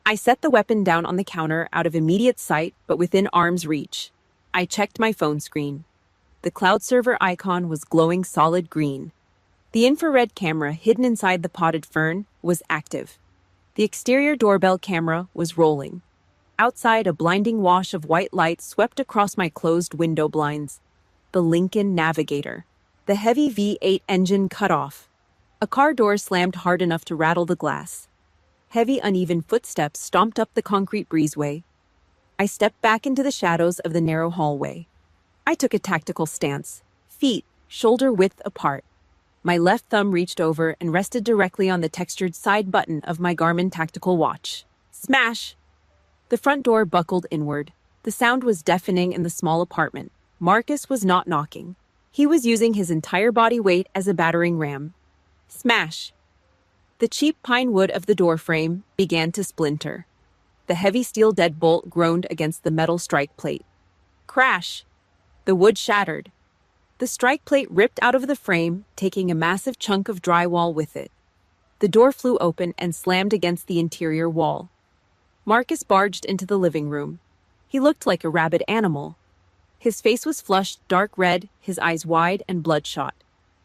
I set the weapon down on the counter out of immediate sight but within arm's reach. I checked my phone screen. The cloud server icon was glowing solid green. The infrared camera hidden inside the potted fern was active. The exterior doorbell camera was rolling. Outside, a blinding wash of white light swept across my closed window blinds. The Lincoln Navigator. The heavy V8 engine cut off. A car door slammed hard enough to rattle the glass. Heavy, uneven footsteps stomped up the concrete breezeway. I stepped back into the shadows of the narrow hallway. I took a tactical stance, feet shoulder-width apart. My left thumb reached over and rested directly on the textured side button of my Garmin tactical watch. Smash! The front door buckled inward. The sound was deafening in the small apartment. Marcus was not knocking. He was using his entire body weight as a battering ram. Smash! The cheap pine wood of the door frame began to splinter. The heavy steel deadbolt groaned against the metal strike plate. Crash! The wood shattered. The strike plate ripped out of the frame, taking a massive chunk of drywall with it. The door flew open and slammed against the interior wall. Marcus barged into the living room. He looked like a rabid animal. His face was flushed, dark red, his eyes wide and bloodshot.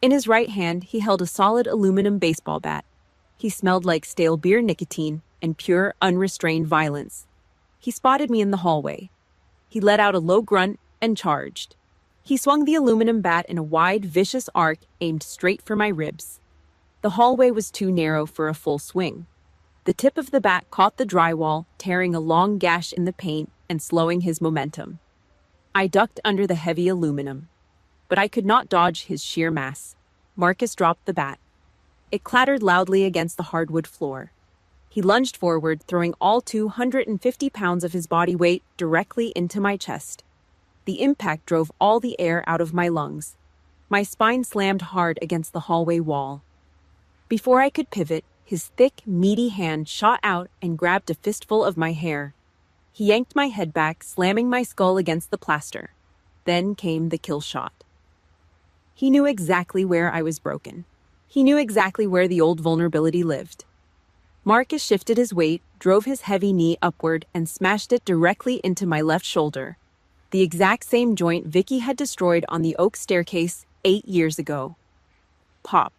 In his right hand, he held a solid aluminum baseball bat. He smelled like stale beer nicotine and pure, unrestrained violence. He spotted me in the hallway. He let out a low grunt and charged. He swung the aluminum bat in a wide, vicious arc aimed straight for my ribs. The hallway was too narrow for a full swing. The tip of the bat caught the drywall, tearing a long gash in the paint and slowing his momentum. I ducked under the heavy aluminum, but I could not dodge his sheer mass. Marcus dropped the bat. It clattered loudly against the hardwood floor. He lunged forward, throwing all 250 pounds of his body weight directly into my chest. The impact drove all the air out of my lungs. My spine slammed hard against the hallway wall. Before I could pivot, his thick, meaty hand shot out and grabbed a fistful of my hair. He yanked my head back, slamming my skull against the plaster. Then came the kill shot. He knew exactly where I was broken. He knew exactly where the old vulnerability lived. Marcus shifted his weight, drove his heavy knee upward, and smashed it directly into my left shoulder. The exact same joint Vicky had destroyed on the oak staircase 8 years ago. Pop.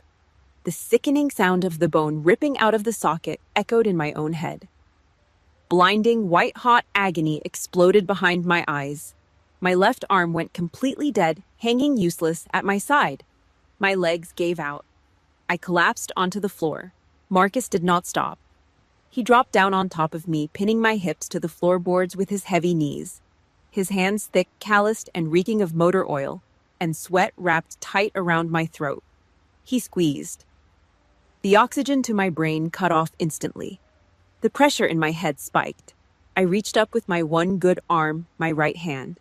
The sickening sound of the bone ripping out of the socket echoed in my own head. Blinding, white-hot agony exploded behind my eyes. My left arm went completely dead, hanging useless at my side. My legs gave out. I collapsed onto the floor. Marcus did not stop. He dropped down on top of me, pinning my hips to the floorboards with his heavy knees. His hands thick, calloused, and reeking of motor oil, and sweat wrapped tight around my throat. He squeezed. The oxygen to my brain cut off instantly. The pressure in my head spiked. I reached up with my one good arm, my right hand.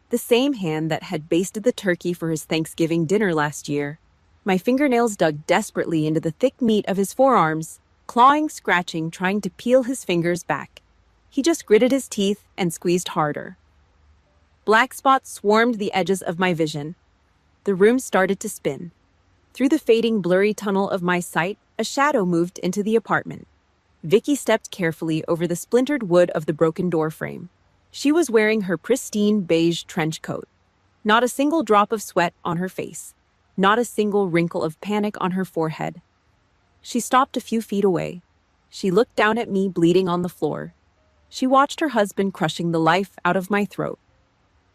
The same hand that had basted the turkey for his Thanksgiving dinner last year. My fingernails dug desperately into the thick meat of his forearms, clawing, scratching, trying to peel his fingers back. He just gritted his teeth and squeezed harder. Black spots swarmed the edges of my vision. The room started to spin. Through the fading, blurry tunnel of my sight, a shadow moved into the apartment. Vicky stepped carefully over the splintered wood of the broken door frame. She was wearing her pristine beige trench coat. Not a single drop of sweat on her face. Not a single wrinkle of panic on her forehead. She stopped a few feet away. She looked down at me, bleeding on the floor. She watched her husband crushing the life out of my throat.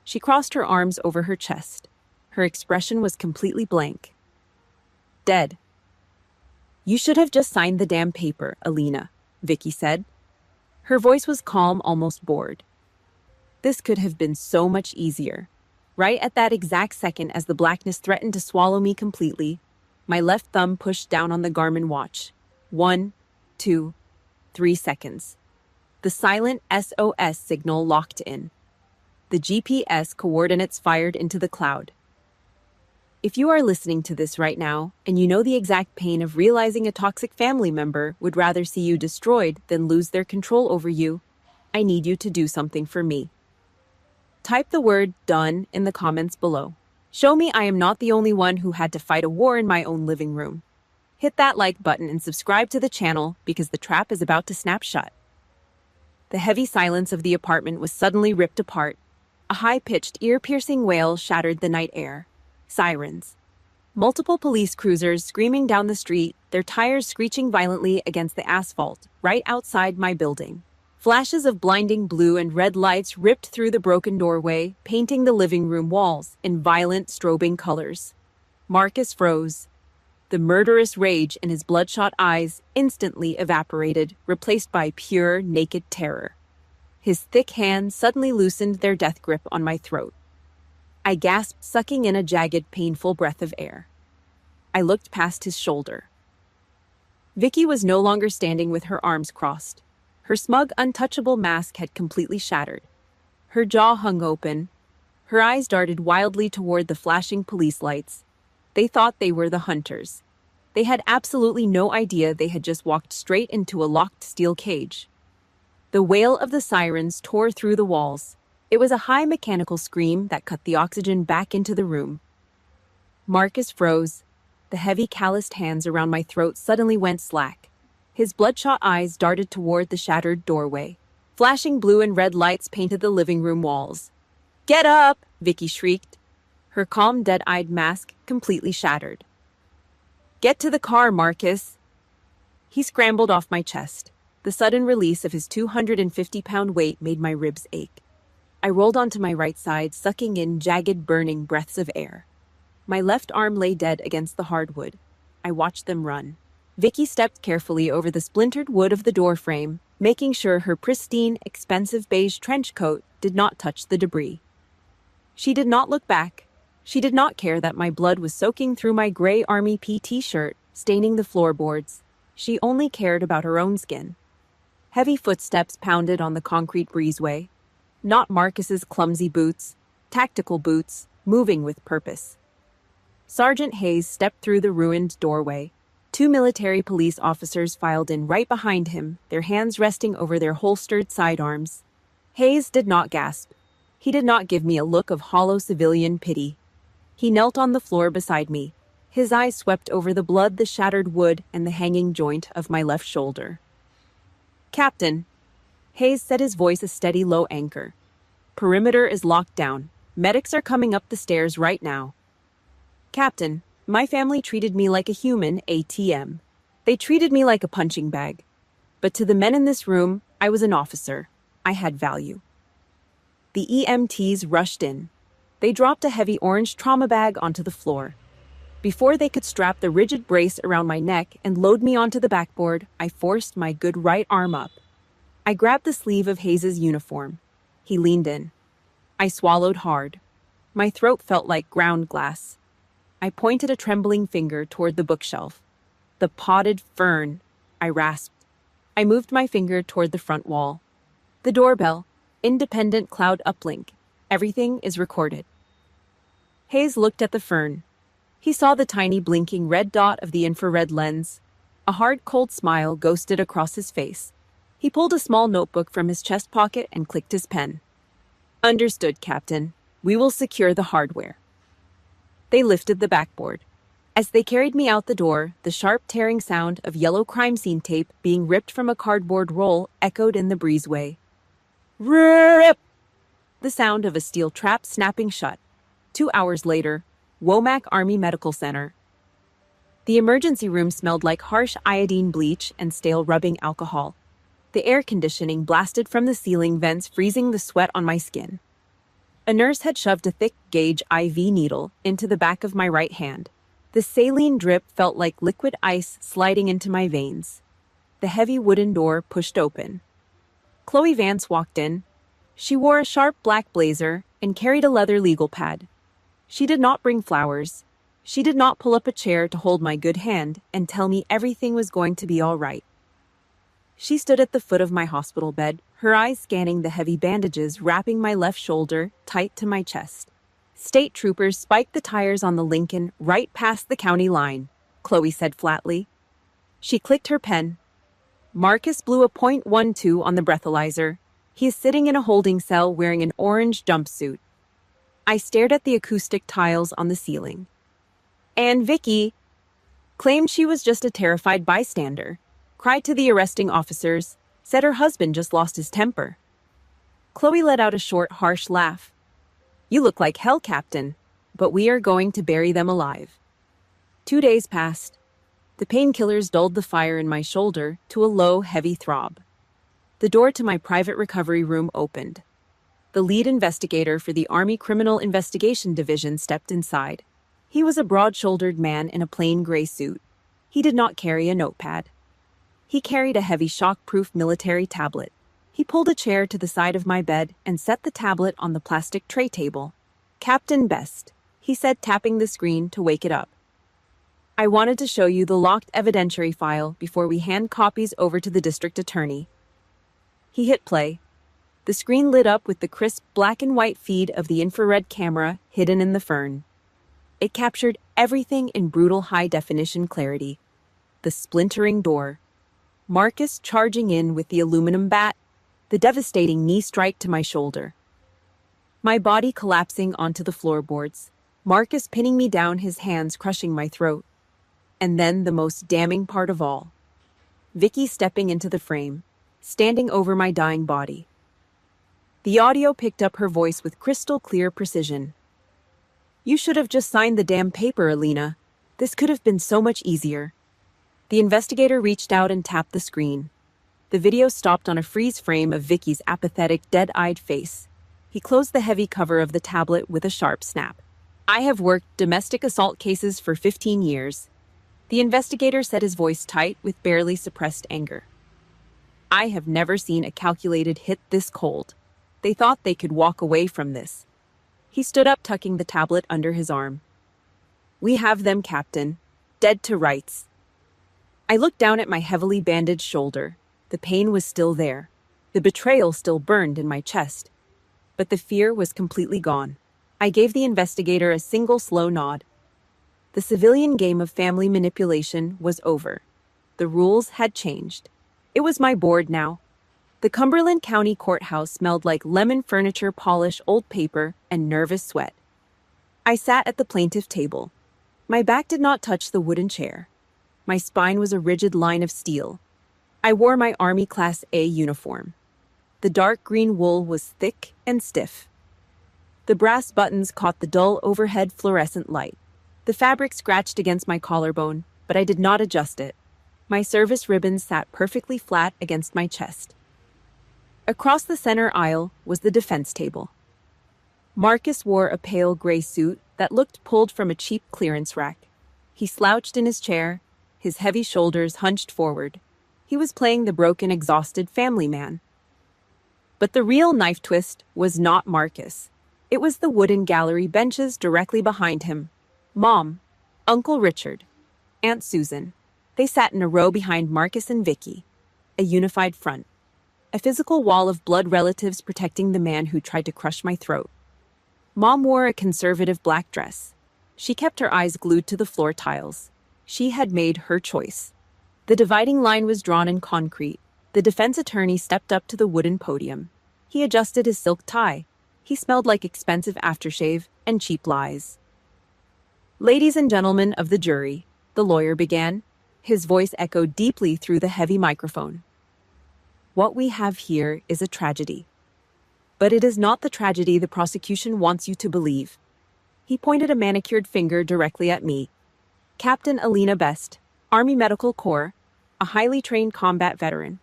She crossed her arms over her chest. Her expression was completely blank. Dead. You should have just signed the damn paper, Alina, Vicky said. Her voice was calm, almost bored. This could have been so much easier. Right at that exact second, as the blackness threatened to swallow me completely, my left thumb pushed down on the Garmin watch. 1, 2, 3 seconds. The silent SOS signal locked in. The GPS coordinates fired into the cloud. If you are listening to this right now, and you know the exact pain of realizing a toxic family member would rather see you destroyed than lose their control over you, I need you to do something for me. Type the word "done" in the comments below. Show me I am not the only one who had to fight a war in my own living room. Hit that like button and subscribe to the channel because the trap is about to snap shut. The heavy silence of the apartment was suddenly ripped apart. A high-pitched, ear-piercing wail shattered the night air. Sirens. Multiple police cruisers screaming down the street, their tires screeching violently against the asphalt, right outside my building. Flashes of blinding blue and red lights ripped through the broken doorway, painting the living room walls in violent, strobing colors. Marcus froze. The murderous rage in his bloodshot eyes instantly evaporated, replaced by pure, naked terror. His thick hands suddenly loosened their death grip on my throat. I gasped, sucking in a jagged, painful breath of air. I looked past his shoulder. Vicky was no longer standing with her arms crossed. Her smug, untouchable mask had completely shattered. Her jaw hung open. Her eyes darted wildly toward the flashing police lights. They thought they were the hunters. They had absolutely no idea they had just walked straight into a locked steel cage. The wail of the sirens tore through the walls. It was a high mechanical scream that cut the oxygen back into the room. Marcus froze. The heavy, calloused hands around my throat suddenly went slack. His bloodshot eyes darted toward the shattered doorway. Flashing blue and red lights painted the living room walls. "Get up!" Vicky shrieked, her calm, dead-eyed mask completely shattered. "Get to the car, Marcus!" He scrambled off my chest. The sudden release of his 250-pound weight made my ribs ache. I rolled onto my right side, sucking in jagged, burning breaths of air. My left arm lay dead against the hardwood. I watched them run. Vicky stepped carefully over the splintered wood of the door frame, making sure her pristine, expensive beige trench coat did not touch the debris. She did not look back. She did not care that my blood was soaking through my gray Army PT shirt, staining the floorboards. She only cared about her own skin. Heavy footsteps pounded on the concrete breezeway. Not Marcus's clumsy boots, tactical boots, moving with purpose. Sergeant Hayes stepped through the ruined doorway. 2 military police officers filed in right behind him, their hands resting over their holstered sidearms. Hayes did not gasp. He did not give me a look of hollow civilian pity. He knelt on the floor beside me. His eyes swept over the blood, the shattered wood, and the hanging joint of my left shoulder. "Captain," Hayes set his voice a steady, low anchor. "Perimeter is locked down. Medics are coming up the stairs right now." "Captain, my family treated me like a human ATM. They treated me like a punching bag. But to the men in this room, I was an officer. I had value." The EMTs rushed in. They dropped a heavy orange trauma bag onto the floor. Before they could strap the rigid brace around my neck and load me onto the backboard, I forced my good right arm up. I grabbed the sleeve of Hayes's uniform. He leaned in. I swallowed hard. My throat felt like ground glass. I pointed a trembling finger toward the bookshelf. "The potted fern," I rasped. I moved my finger toward the front wall. "The doorbell. Independent cloud uplink. Everything is recorded." Hayes looked at the fern. He saw the tiny blinking red dot of the infrared lens. A hard, cold smile ghosted across his face. He pulled a small notebook from his chest pocket and clicked his pen. "Understood, Captain. We will secure the hardware." They lifted the backboard. As they carried me out the door, the sharp tearing sound of yellow crime scene tape being ripped from a cardboard roll echoed in the breezeway. Rip! The sound of a steel trap snapping shut. 2 hours later, Womack Army Medical Center. The emergency room smelled like harsh iodine bleach and stale rubbing alcohol. The air conditioning blasted from the ceiling vents, freezing the sweat on my skin. A nurse had shoved a thick gauge IV needle into the back of my right hand. The saline drip felt like liquid ice sliding into my veins. The heavy wooden door pushed open. Chloe Vance walked in. She wore a sharp black blazer and carried a leather legal pad. She did not bring flowers. She did not pull up a chair to hold my good hand and tell me everything was going to be all right. She stood at the foot of my hospital bed, her eyes scanning the heavy bandages wrapping my left shoulder tight to my chest. "State troopers spiked the tires on the Lincoln right past the county line," Chloe said flatly. She clicked her pen. "Marcus blew a .12 on the breathalyzer. He is sitting in a holding cell wearing an orange jumpsuit." I stared at the acoustic tiles on the ceiling. And Vicky claimed she was just a terrified bystander, cried to the arresting officers, said her husband just lost his temper. Chloe let out a short, harsh laugh. "You look like hell, Captain, but we are going to bury them alive." 2 days passed. The painkillers dulled the fire in my shoulder to a low, heavy throb. The door to my private recovery room opened. The lead investigator for the Army Criminal Investigation Division stepped inside. He was a broad-shouldered man in a plain gray suit. He did not carry a notepad. He carried a heavy shock-proof military tablet. He pulled a chair to the side of my bed and set the tablet on the plastic tray table. "Captain Best," he said, tapping the screen to wake it up. "I wanted to show you the locked evidentiary file before we hand copies over to the district attorney." He hit play. The screen lit up with the crisp black and white feed of the infrared camera hidden in the fern. It captured everything in brutal high-definition clarity. The splintering door, Marcus charging in with the aluminum bat, the devastating knee strike to my shoulder, my body collapsing onto the floorboards, Marcus pinning me down, his hands crushing my throat. And then the most damning part of all, Vicky stepping into the frame, standing over my dying body. The audio picked up her voice with crystal clear precision. "You should have just signed the damn paper, Alina. This could have been so much easier." The investigator reached out and tapped the screen. The video stopped on a freeze frame of Vicky's apathetic, dead-eyed face. He closed the heavy cover of the tablet with a sharp snap. "I have worked domestic assault cases for 15 years. The investigator said, his voice tight with barely suppressed anger. "I have never seen a calculated hit this cold. They thought they could walk away from this." He stood up, tucking the tablet under his arm. "We have them, Captain. Dead to rights." I looked down at my heavily bandaged shoulder. The pain was still there. The betrayal still burned in my chest. But the fear was completely gone. I gave the investigator a single slow nod. The civilian game of family manipulation was over. The rules had changed. It was my board now. The Cumberland County Courthouse smelled like lemon furniture polish, old paper, and nervous sweat. I sat at the plaintiff table. My back did not touch the wooden chair. My spine was a rigid line of steel. I wore my Army Class A uniform. The dark green wool was thick and stiff. The brass buttons caught the dull overhead fluorescent light. The fabric scratched against my collarbone, but I did not adjust it. My service ribbons sat perfectly flat against my chest. Across the center aisle was the defense table. Marcus wore a pale gray suit that looked pulled from a cheap clearance rack. He slouched in his chair, his heavy shoulders hunched forward. He was playing the broken, exhausted family man. But the real knife twist was not Marcus. It was the wooden gallery benches directly behind him. Mom, Uncle Richard, Aunt Susan. They sat in a row behind Marcus and Vicky. A unified front. A physical wall of blood relatives protecting the man who tried to crush my throat. Mom wore a conservative black dress. She kept her eyes glued to the floor tiles. She had made her choice. The dividing line was drawn in concrete. The defense attorney stepped up to the wooden podium. He adjusted his silk tie. He smelled like expensive aftershave and cheap lies. "Ladies and gentlemen of the jury," the lawyer began. His voice echoed deeply through the heavy microphone. "What we have here is a tragedy. But it is not the tragedy the prosecution wants you to believe." He pointed a manicured finger directly at me. "Captain Alina Best, Army Medical Corps, a highly trained combat veteran.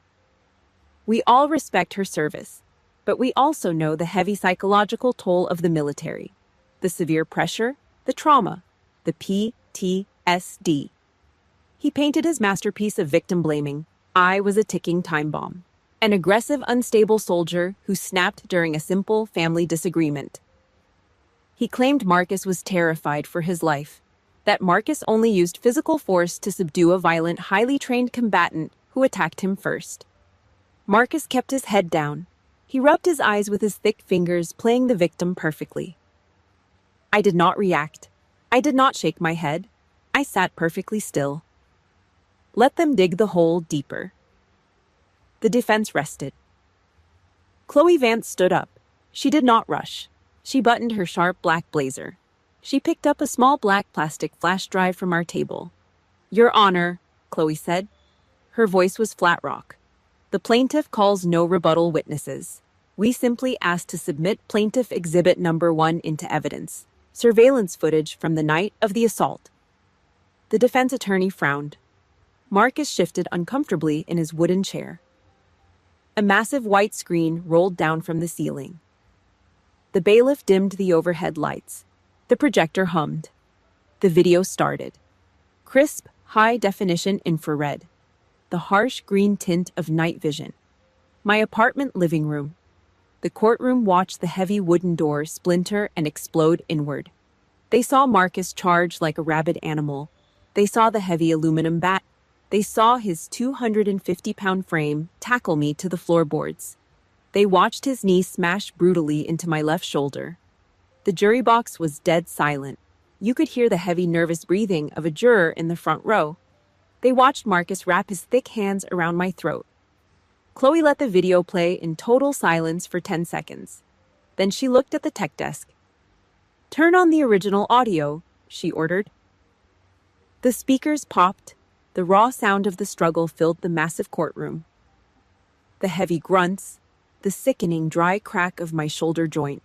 We all respect her service, but we also know the heavy psychological toll of the military, the severe pressure, the trauma, the PTSD. He painted his masterpiece of victim blaming. I was a ticking time bomb, an aggressive, unstable soldier who snapped during a simple family disagreement. He claimed Marcus was terrified for his life, that Marcus only used physical force to subdue a violent, highly trained combatant who attacked him first. Marcus kept his head down. He rubbed his eyes with his thick fingers, playing the victim perfectly. I did not react. I did not shake my head. I sat perfectly still. Let them dig the hole deeper. The defense rested. Chloe Vance stood up. She did not rush. She buttoned her sharp black blazer. She picked up a small black plastic flash drive from our table. "Your Honor," Chloe said. Her voice was flat rock. "The plaintiff calls no rebuttal witnesses. We simply ask to submit Plaintiff Exhibit Number 1 into evidence, surveillance footage from the night of the assault." The defense attorney frowned. Marcus shifted uncomfortably in his wooden chair. A massive white screen rolled down from the ceiling. The bailiff dimmed the overhead lights. The projector hummed. The video started. Crisp, high-definition infrared. The harsh green tint of night vision. My apartment living room. The courtroom watched the heavy wooden door splinter and explode inward. They saw Marcus charge like a rabid animal. They saw the heavy aluminum bat. They saw his 250-pound frame tackle me to the floorboards. They watched his knee smash brutally into my left shoulder. The jury box was dead silent. You could hear the heavy, nervous breathing of a juror in the front row. They watched Marcus wrap his thick hands around my throat. Chloe let the video play in total silence for 10 seconds. Then she looked at the tech desk. "Turn on the original audio," she ordered. The speakers popped. The raw sound of the struggle filled the massive courtroom. The heavy grunts, the sickening dry crack of my shoulder joint.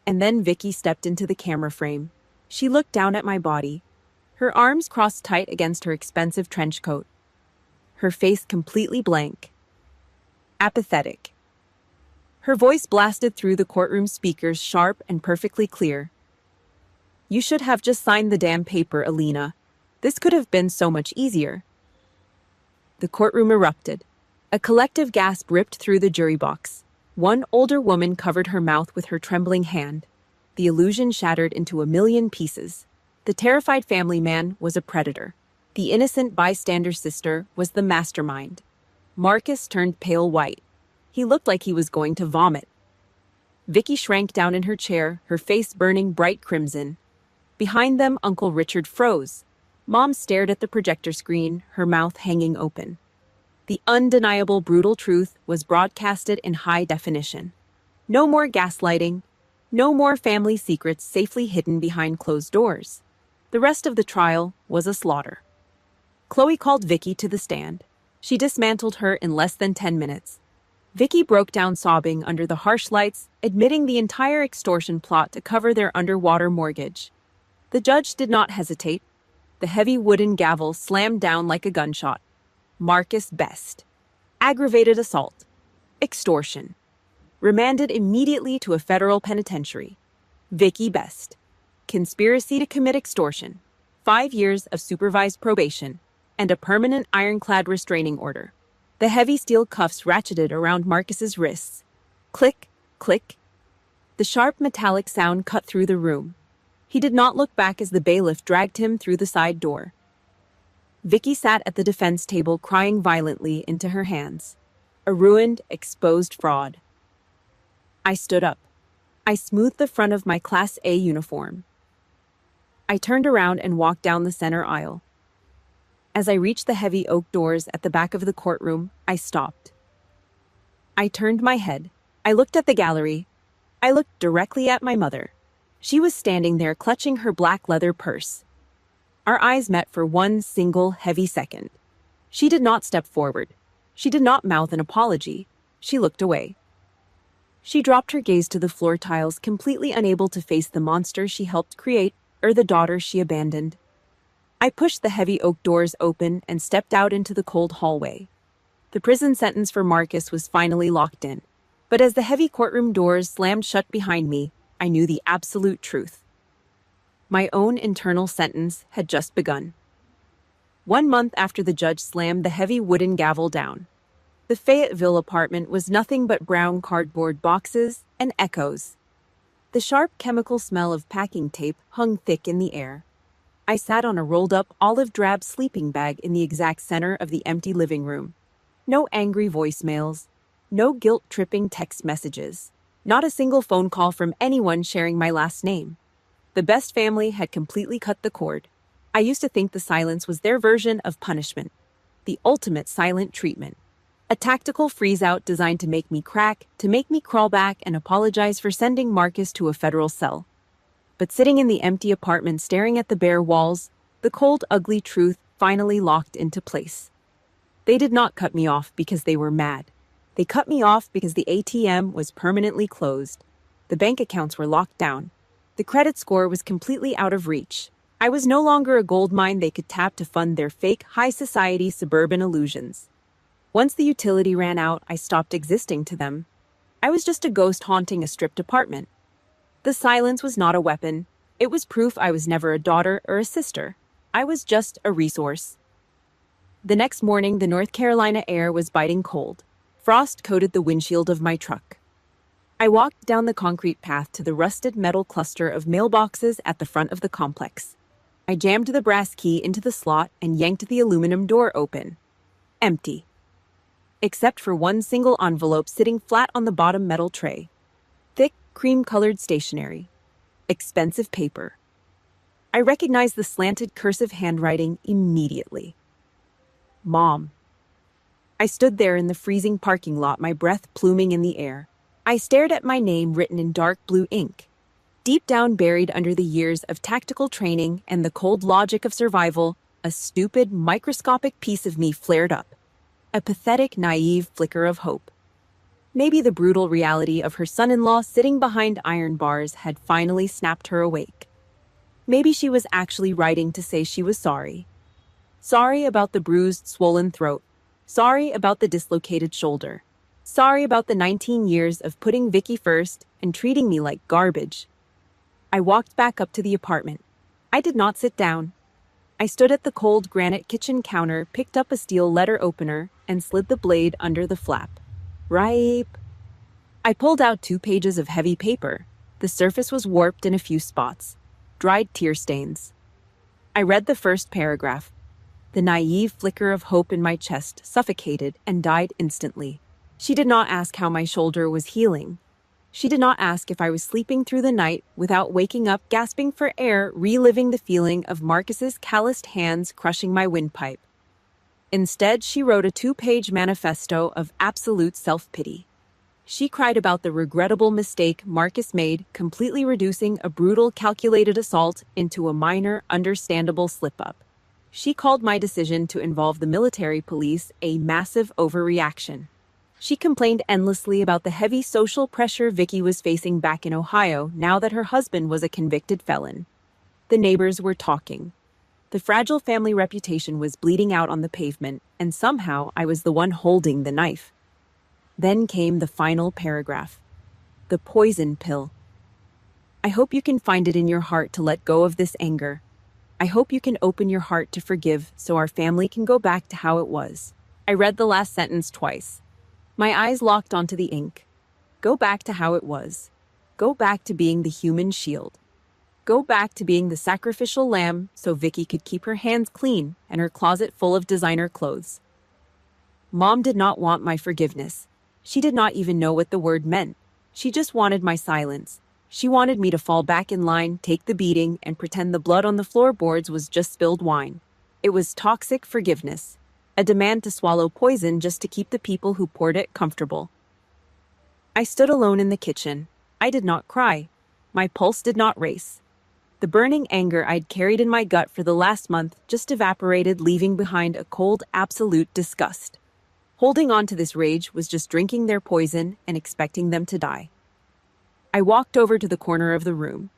And then Vicky stepped into the camera frame. She looked down at my body, her arms crossed tight against her expensive trench coat, her face completely blank, apathetic. Her voice blasted through the courtroom speakers, sharp and perfectly clear. "You should have just signed the damn paper, Alina. This could have been so much easier." The courtroom erupted. A collective gasp ripped through the jury box. One older woman covered her mouth with her trembling hand. The illusion shattered into a million pieces. The terrified family man was a predator. The innocent bystander sister was the mastermind. Marcus turned pale white. He looked like he was going to vomit. Vicky shrank down in her chair, her face burning bright crimson. Behind them, Uncle Richard froze. Mom stared at the projector screen, her mouth hanging open. The undeniable brutal truth was broadcasted in high definition. No more gaslighting. No more family secrets safely hidden behind closed doors. The rest of the trial was a slaughter. Chloe called Vicky to the stand. She dismantled her in less than 10 minutes. Vicky broke down sobbing under the harsh lights, admitting the entire extortion plot to cover their underwater mortgage. The judge did not hesitate. The heavy wooden gavel slammed down like a gunshot. Marcus Best. Aggravated assault. Extortion. Remanded immediately to a federal penitentiary. Vicky Best. Conspiracy to commit extortion. 5 years of supervised probation. And a permanent ironclad restraining order. The heavy steel cuffs ratcheted around Marcus's wrists. Click, click. The sharp metallic sound cut through the room. He did not look back as the bailiff dragged him through the side door. Vicky sat at the defense table crying violently into her hands. A ruined, exposed fraud. I stood up. I smoothed the front of my Class A uniform. I turned around and walked down the center aisle. As I reached the heavy oak doors at the back of the courtroom, I stopped. I turned my head. I looked at the gallery. I looked directly at my mother. She was standing there clutching her black leather purse. Our eyes met for one single heavy second. She did not step forward. She did not mouth an apology. She looked away. She dropped her gaze to the floor tiles, completely unable to face the monster she helped create or the daughter she abandoned. I pushed the heavy oak doors open and stepped out into the cold hallway. The prison sentence for Marcus was finally locked in. But as the heavy courtroom doors slammed shut behind me, I knew the absolute truth. My own internal sentence had just begun. 1 month after the judge slammed the heavy wooden gavel down, the Fayetteville apartment was nothing but brown cardboard boxes and echoes. The sharp chemical smell of packing tape hung thick in the air. I sat on a rolled-up olive-drab sleeping bag in the exact center of the empty living room. No angry voicemails, no guilt-tripping text messages, not a single phone call from anyone sharing my last name. The Best family had completely cut the cord. I used to think the silence was their version of punishment, the ultimate silent treatment. A tactical freeze-out designed to make me crack, to make me crawl back and apologize for sending Marcus to a federal cell. But sitting in the empty apartment staring at the bare walls, the cold, ugly truth finally locked into place. They did not cut me off because they were mad. They cut me off because the ATM was permanently closed. The bank accounts were locked down. The credit score was completely out of reach. I was no longer a gold mine they could tap to fund their fake, high-society suburban illusions. Once the utility ran out, I stopped existing to them. I was just a ghost haunting a stripped apartment. The silence was not a weapon. It was proof I was never a daughter or a sister. I was just a resource. The next morning, the North Carolina air was biting cold. Frost coated the windshield of my truck. I walked down the concrete path to the rusted metal cluster of mailboxes at the front of the complex. I jammed the brass key into the slot and yanked the aluminum door open. Empty. Except for one single envelope sitting flat on the bottom metal tray. Thick, cream-colored stationery. Expensive paper. I recognized the slanted cursive handwriting immediately. Mom. I stood there in the freezing parking lot, my breath pluming in the air. I stared at my name written in dark blue ink. Deep down buried under the years of tactical training and the cold logic of survival, a stupid, microscopic piece of me flared up. A pathetic, naive flicker of hope. Maybe the brutal reality of her son-in-law sitting behind iron bars had finally snapped her awake. Maybe she was actually writing to say she was sorry. Sorry about the bruised, swollen throat. Sorry about the dislocated shoulder. Sorry about the 19 years of putting Vicky first and treating me like garbage. I walked back up to the apartment. I did not sit down. I stood at the cold granite kitchen counter, picked up a steel letter opener, and slid the blade under the flap. Ripe. I pulled out 2 pages of heavy paper. The surface was warped in a few spots. Dried tear stains. I read the first paragraph. The naive flicker of hope in my chest suffocated and died instantly. She did not ask how my shoulder was healing. She did not ask if I was sleeping through the night without waking up gasping for air, reliving the feeling of Marcus's calloused hands crushing my windpipe. Instead, she wrote a 2-page manifesto of absolute self-pity. She cried about the regrettable mistake Marcus made, completely reducing a brutal, calculated assault into a minor, understandable slip-up. She called my decision to involve the military police a massive overreaction. She complained endlessly about the heavy social pressure Vicky was facing back in Ohio now that her husband was a convicted felon. The neighbors were talking. The fragile family reputation was bleeding out on the pavement, and somehow I was the one holding the knife. Then came the final paragraph. The poison pill. I hope you can find it in your heart to let go of this anger. I hope you can open your heart to forgive so our family can go back to how it was. I read the last sentence twice. My eyes locked onto the ink. Go back to how it was. Go back to being the human shield. Go back to being the sacrificial lamb so Vicky could keep her hands clean and her closet full of designer clothes. Mom did not want my forgiveness. She did not even know what the word meant. She just wanted my silence. She wanted me to fall back in line, take the beating, and pretend the blood on the floorboards was just spilled wine. It was toxic forgiveness. A demand to swallow poison just to keep the people who poured it comfortable. I stood alone in the kitchen. I did not cry. My pulse did not race. The burning anger I'd carried in my gut for the last month just evaporated, leaving behind a cold, absolute disgust. Holding on to this rage was just drinking their poison and expecting them to die. I walked over to the corner of the room.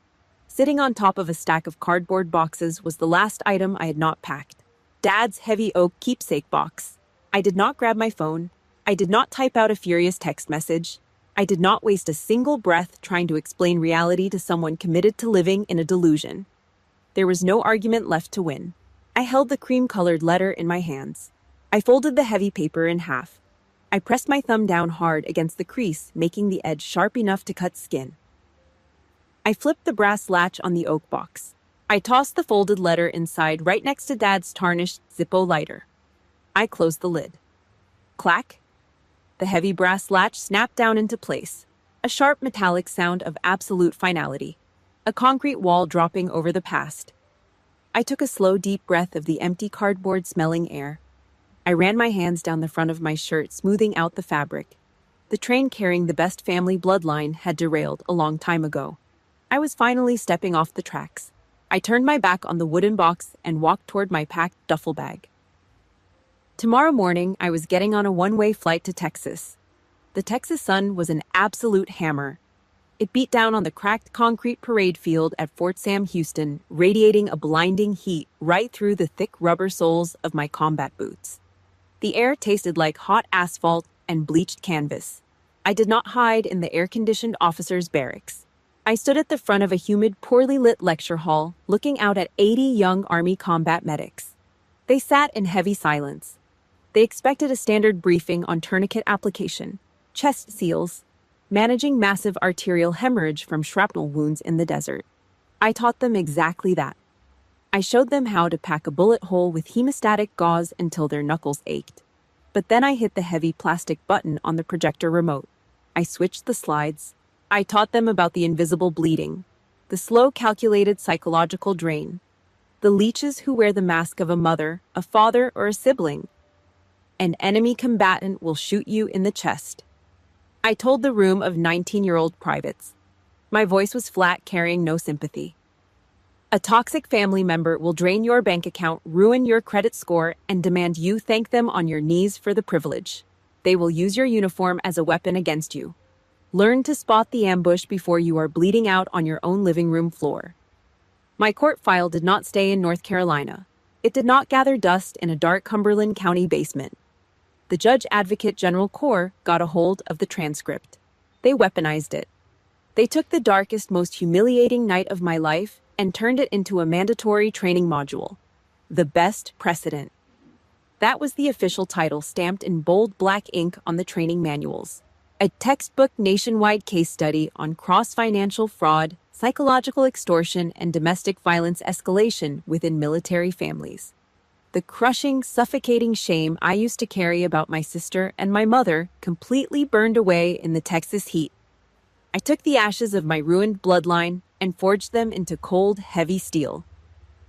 Sitting on top of a stack of cardboard boxes was the last item I had not packed. Dad's heavy oak keepsake box. I did not grab my phone. I did not type out a furious text message. I did not waste a single breath trying to explain reality to someone committed to living in a delusion. There was no argument left to win. I held the cream-colored letter in my hands. I folded the heavy paper in half. I pressed my thumb down hard against the crease, making the edge sharp enough to cut skin. I flipped the brass latch on the oak box. I tossed the folded letter inside right next to Dad's tarnished Zippo lighter. I closed the lid. Clack. The heavy brass latch snapped down into place. A sharp metallic sound of absolute finality. A concrete wall dropping over the past. I took a slow, deep breath of the empty cardboard-smelling air. I ran my hands down the front of my shirt, smoothing out the fabric. The train carrying the best family bloodline had derailed a long time ago. I was finally stepping off the tracks. I turned my back on the wooden box and walked toward my packed duffel bag. Tomorrow morning, I was getting on a one-way flight to Texas. The Texas sun was an absolute hammer. It beat down on the cracked concrete parade field at Fort Sam Houston, radiating a blinding heat right through the thick rubber soles of my combat boots. The air tasted like hot asphalt and bleached canvas. I did not hide in the air-conditioned officers' barracks. I stood at the front of a humid, poorly lit lecture hall, looking out at 80 young Army combat medics. They sat in heavy silence. They expected a standard briefing on tourniquet application, chest seals, managing massive arterial hemorrhage from shrapnel wounds in the desert. I taught them exactly that. I showed them how to pack a bullet hole with hemostatic gauze until their knuckles ached. But then I hit the heavy plastic button on the projector remote. I switched the slides. I taught them about the invisible bleeding, the slow calculated psychological drain, the leeches who wear the mask of a mother, a father, or a sibling. An enemy combatant will shoot you in the chest. I told the room of 19-year-old privates. My voice was flat, carrying no sympathy. A toxic family member will drain your bank account, ruin your credit score, and demand you thank them on your knees for the privilege. They will use your uniform as a weapon against you. Learn to spot the ambush before you are bleeding out on your own living room floor. My court file did not stay in North Carolina. It did not gather dust in a dark Cumberland County basement. The Judge Advocate General Corps got a hold of the transcript. They weaponized it. They took the darkest, most humiliating night of my life and turned it into a mandatory training module. The Best Precedent. That was the official title stamped in bold black ink on the training manuals. A textbook nationwide case study on cross-financial fraud, psychological extortion, and domestic violence escalation within military families. The crushing, suffocating shame I used to carry about my sister and my mother completely burned away in the Texas heat. I took the ashes of my ruined bloodline and forged them into cold, heavy steel.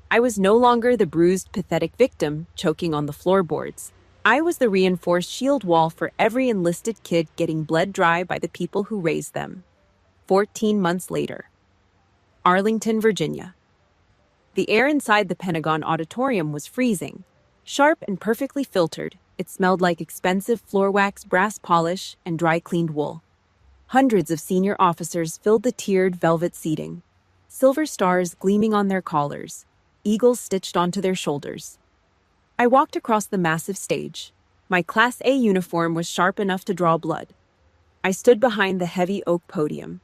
I was no longer the bruised, pathetic victim choking on the floorboards. I was the reinforced shield wall for every enlisted kid getting bled dry by the people who raised them. 14 months later. Arlington, Virginia. The air inside the Pentagon auditorium was freezing. Sharp and perfectly filtered, it smelled like expensive floor wax, brass polish, and dry-cleaned wool. Hundreds of senior officers filled the tiered velvet seating, silver stars gleaming on their collars, eagles stitched onto their shoulders. I walked across the massive stage. My Class A uniform was sharp enough to draw blood. I stood behind the heavy oak podium.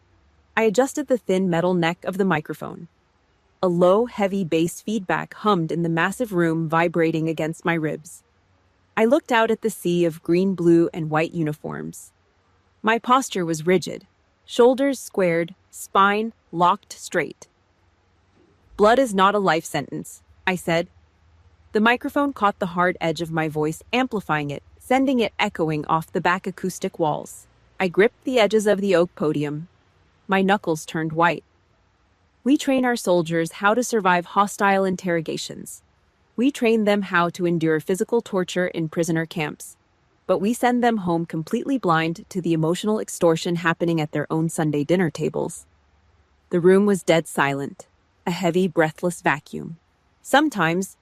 I adjusted the thin metal neck of the microphone. A low, heavy bass feedback hummed in the massive room, vibrating against my ribs. I looked out at the sea of green, blue, and white uniforms. My posture was rigid, shoulders squared, spine locked straight. "Blood is not a life sentence," I said. The microphone caught the hard edge of my voice, amplifying it, sending it echoing off the back acoustic walls. I gripped the edges of the oak podium. My knuckles turned white. We train our soldiers how to survive hostile interrogations. We train them how to endure physical torture in prisoner camps. But we send them home completely blind to the emotional extortion happening at their own Sunday dinner tables. The room was dead silent, a heavy, breathless vacuum. Sometimes,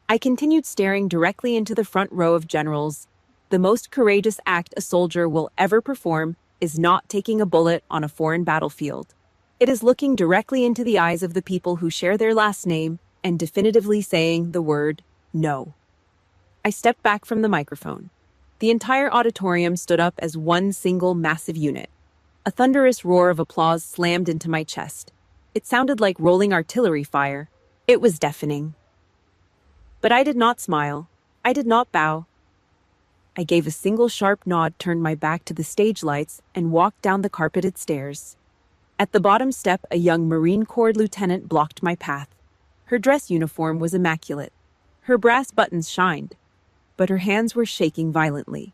I continued staring directly into the front row of generals. The most courageous act a soldier will ever perform is not taking a bullet on a foreign battlefield. It is looking directly into the eyes of the people who share their last name and definitively saying the word no. I stepped back from the microphone. The entire auditorium stood up as one single massive unit. A thunderous roar of applause slammed into my chest. It sounded like rolling artillery fire. It was deafening. But I did not smile. I did not bow. I gave a single sharp nod, turned my back to the stage lights, and walked down the carpeted stairs. At the bottom step, a young Marine Corps lieutenant blocked my path. Her dress uniform was immaculate. Her brass buttons shined, but her hands were shaking violently.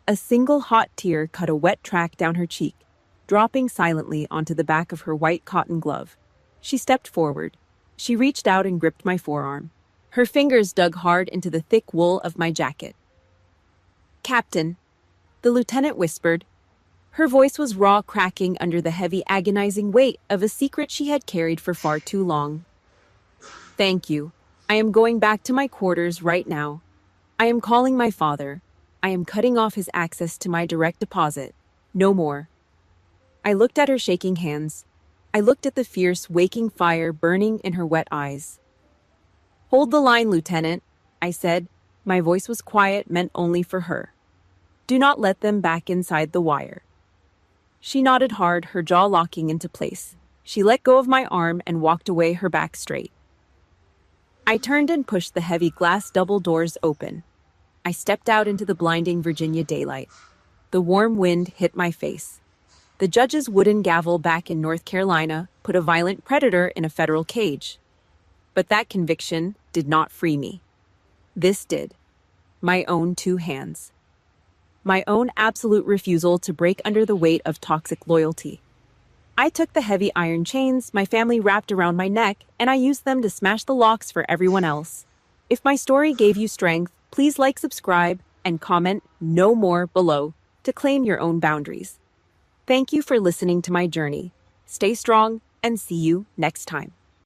A single hot tear cut a wet track down her cheek, dropping silently onto the back of her white cotton glove. She stepped forward. She reached out and gripped my forearm. Her fingers dug hard into the thick wool of my jacket. "Captain," the lieutenant whispered. Her voice was raw, cracking under the heavy, agonizing weight of a secret she had carried for far too long. "Thank you. I am going back to my quarters right now. I am calling my father. I am cutting off his access to my direct deposit. No more." I looked at her shaking hands. I looked at the fierce, waking fire burning in her wet eyes. "Hold the line, Lieutenant," I said. My voice was quiet, meant only for her. "Do not let them back inside the wire." She nodded hard, her jaw locking into place. She let go of my arm and walked away, her back straight. I turned and pushed the heavy glass double doors open. I stepped out into the blinding Virginia daylight. The warm wind hit my face. The judge's wooden gavel back in North Carolina put a violent predator in a federal cage. But that conviction did not free me. This did. My own 2 hands. My own absolute refusal to break under the weight of toxic loyalty. I took the heavy iron chains my family wrapped around my neck and I used them to smash the locks for everyone else. If my story gave you strength, please like, subscribe, and comment "no more" below to claim your own boundaries. Thank you for listening to my journey. Stay strong and see you next time.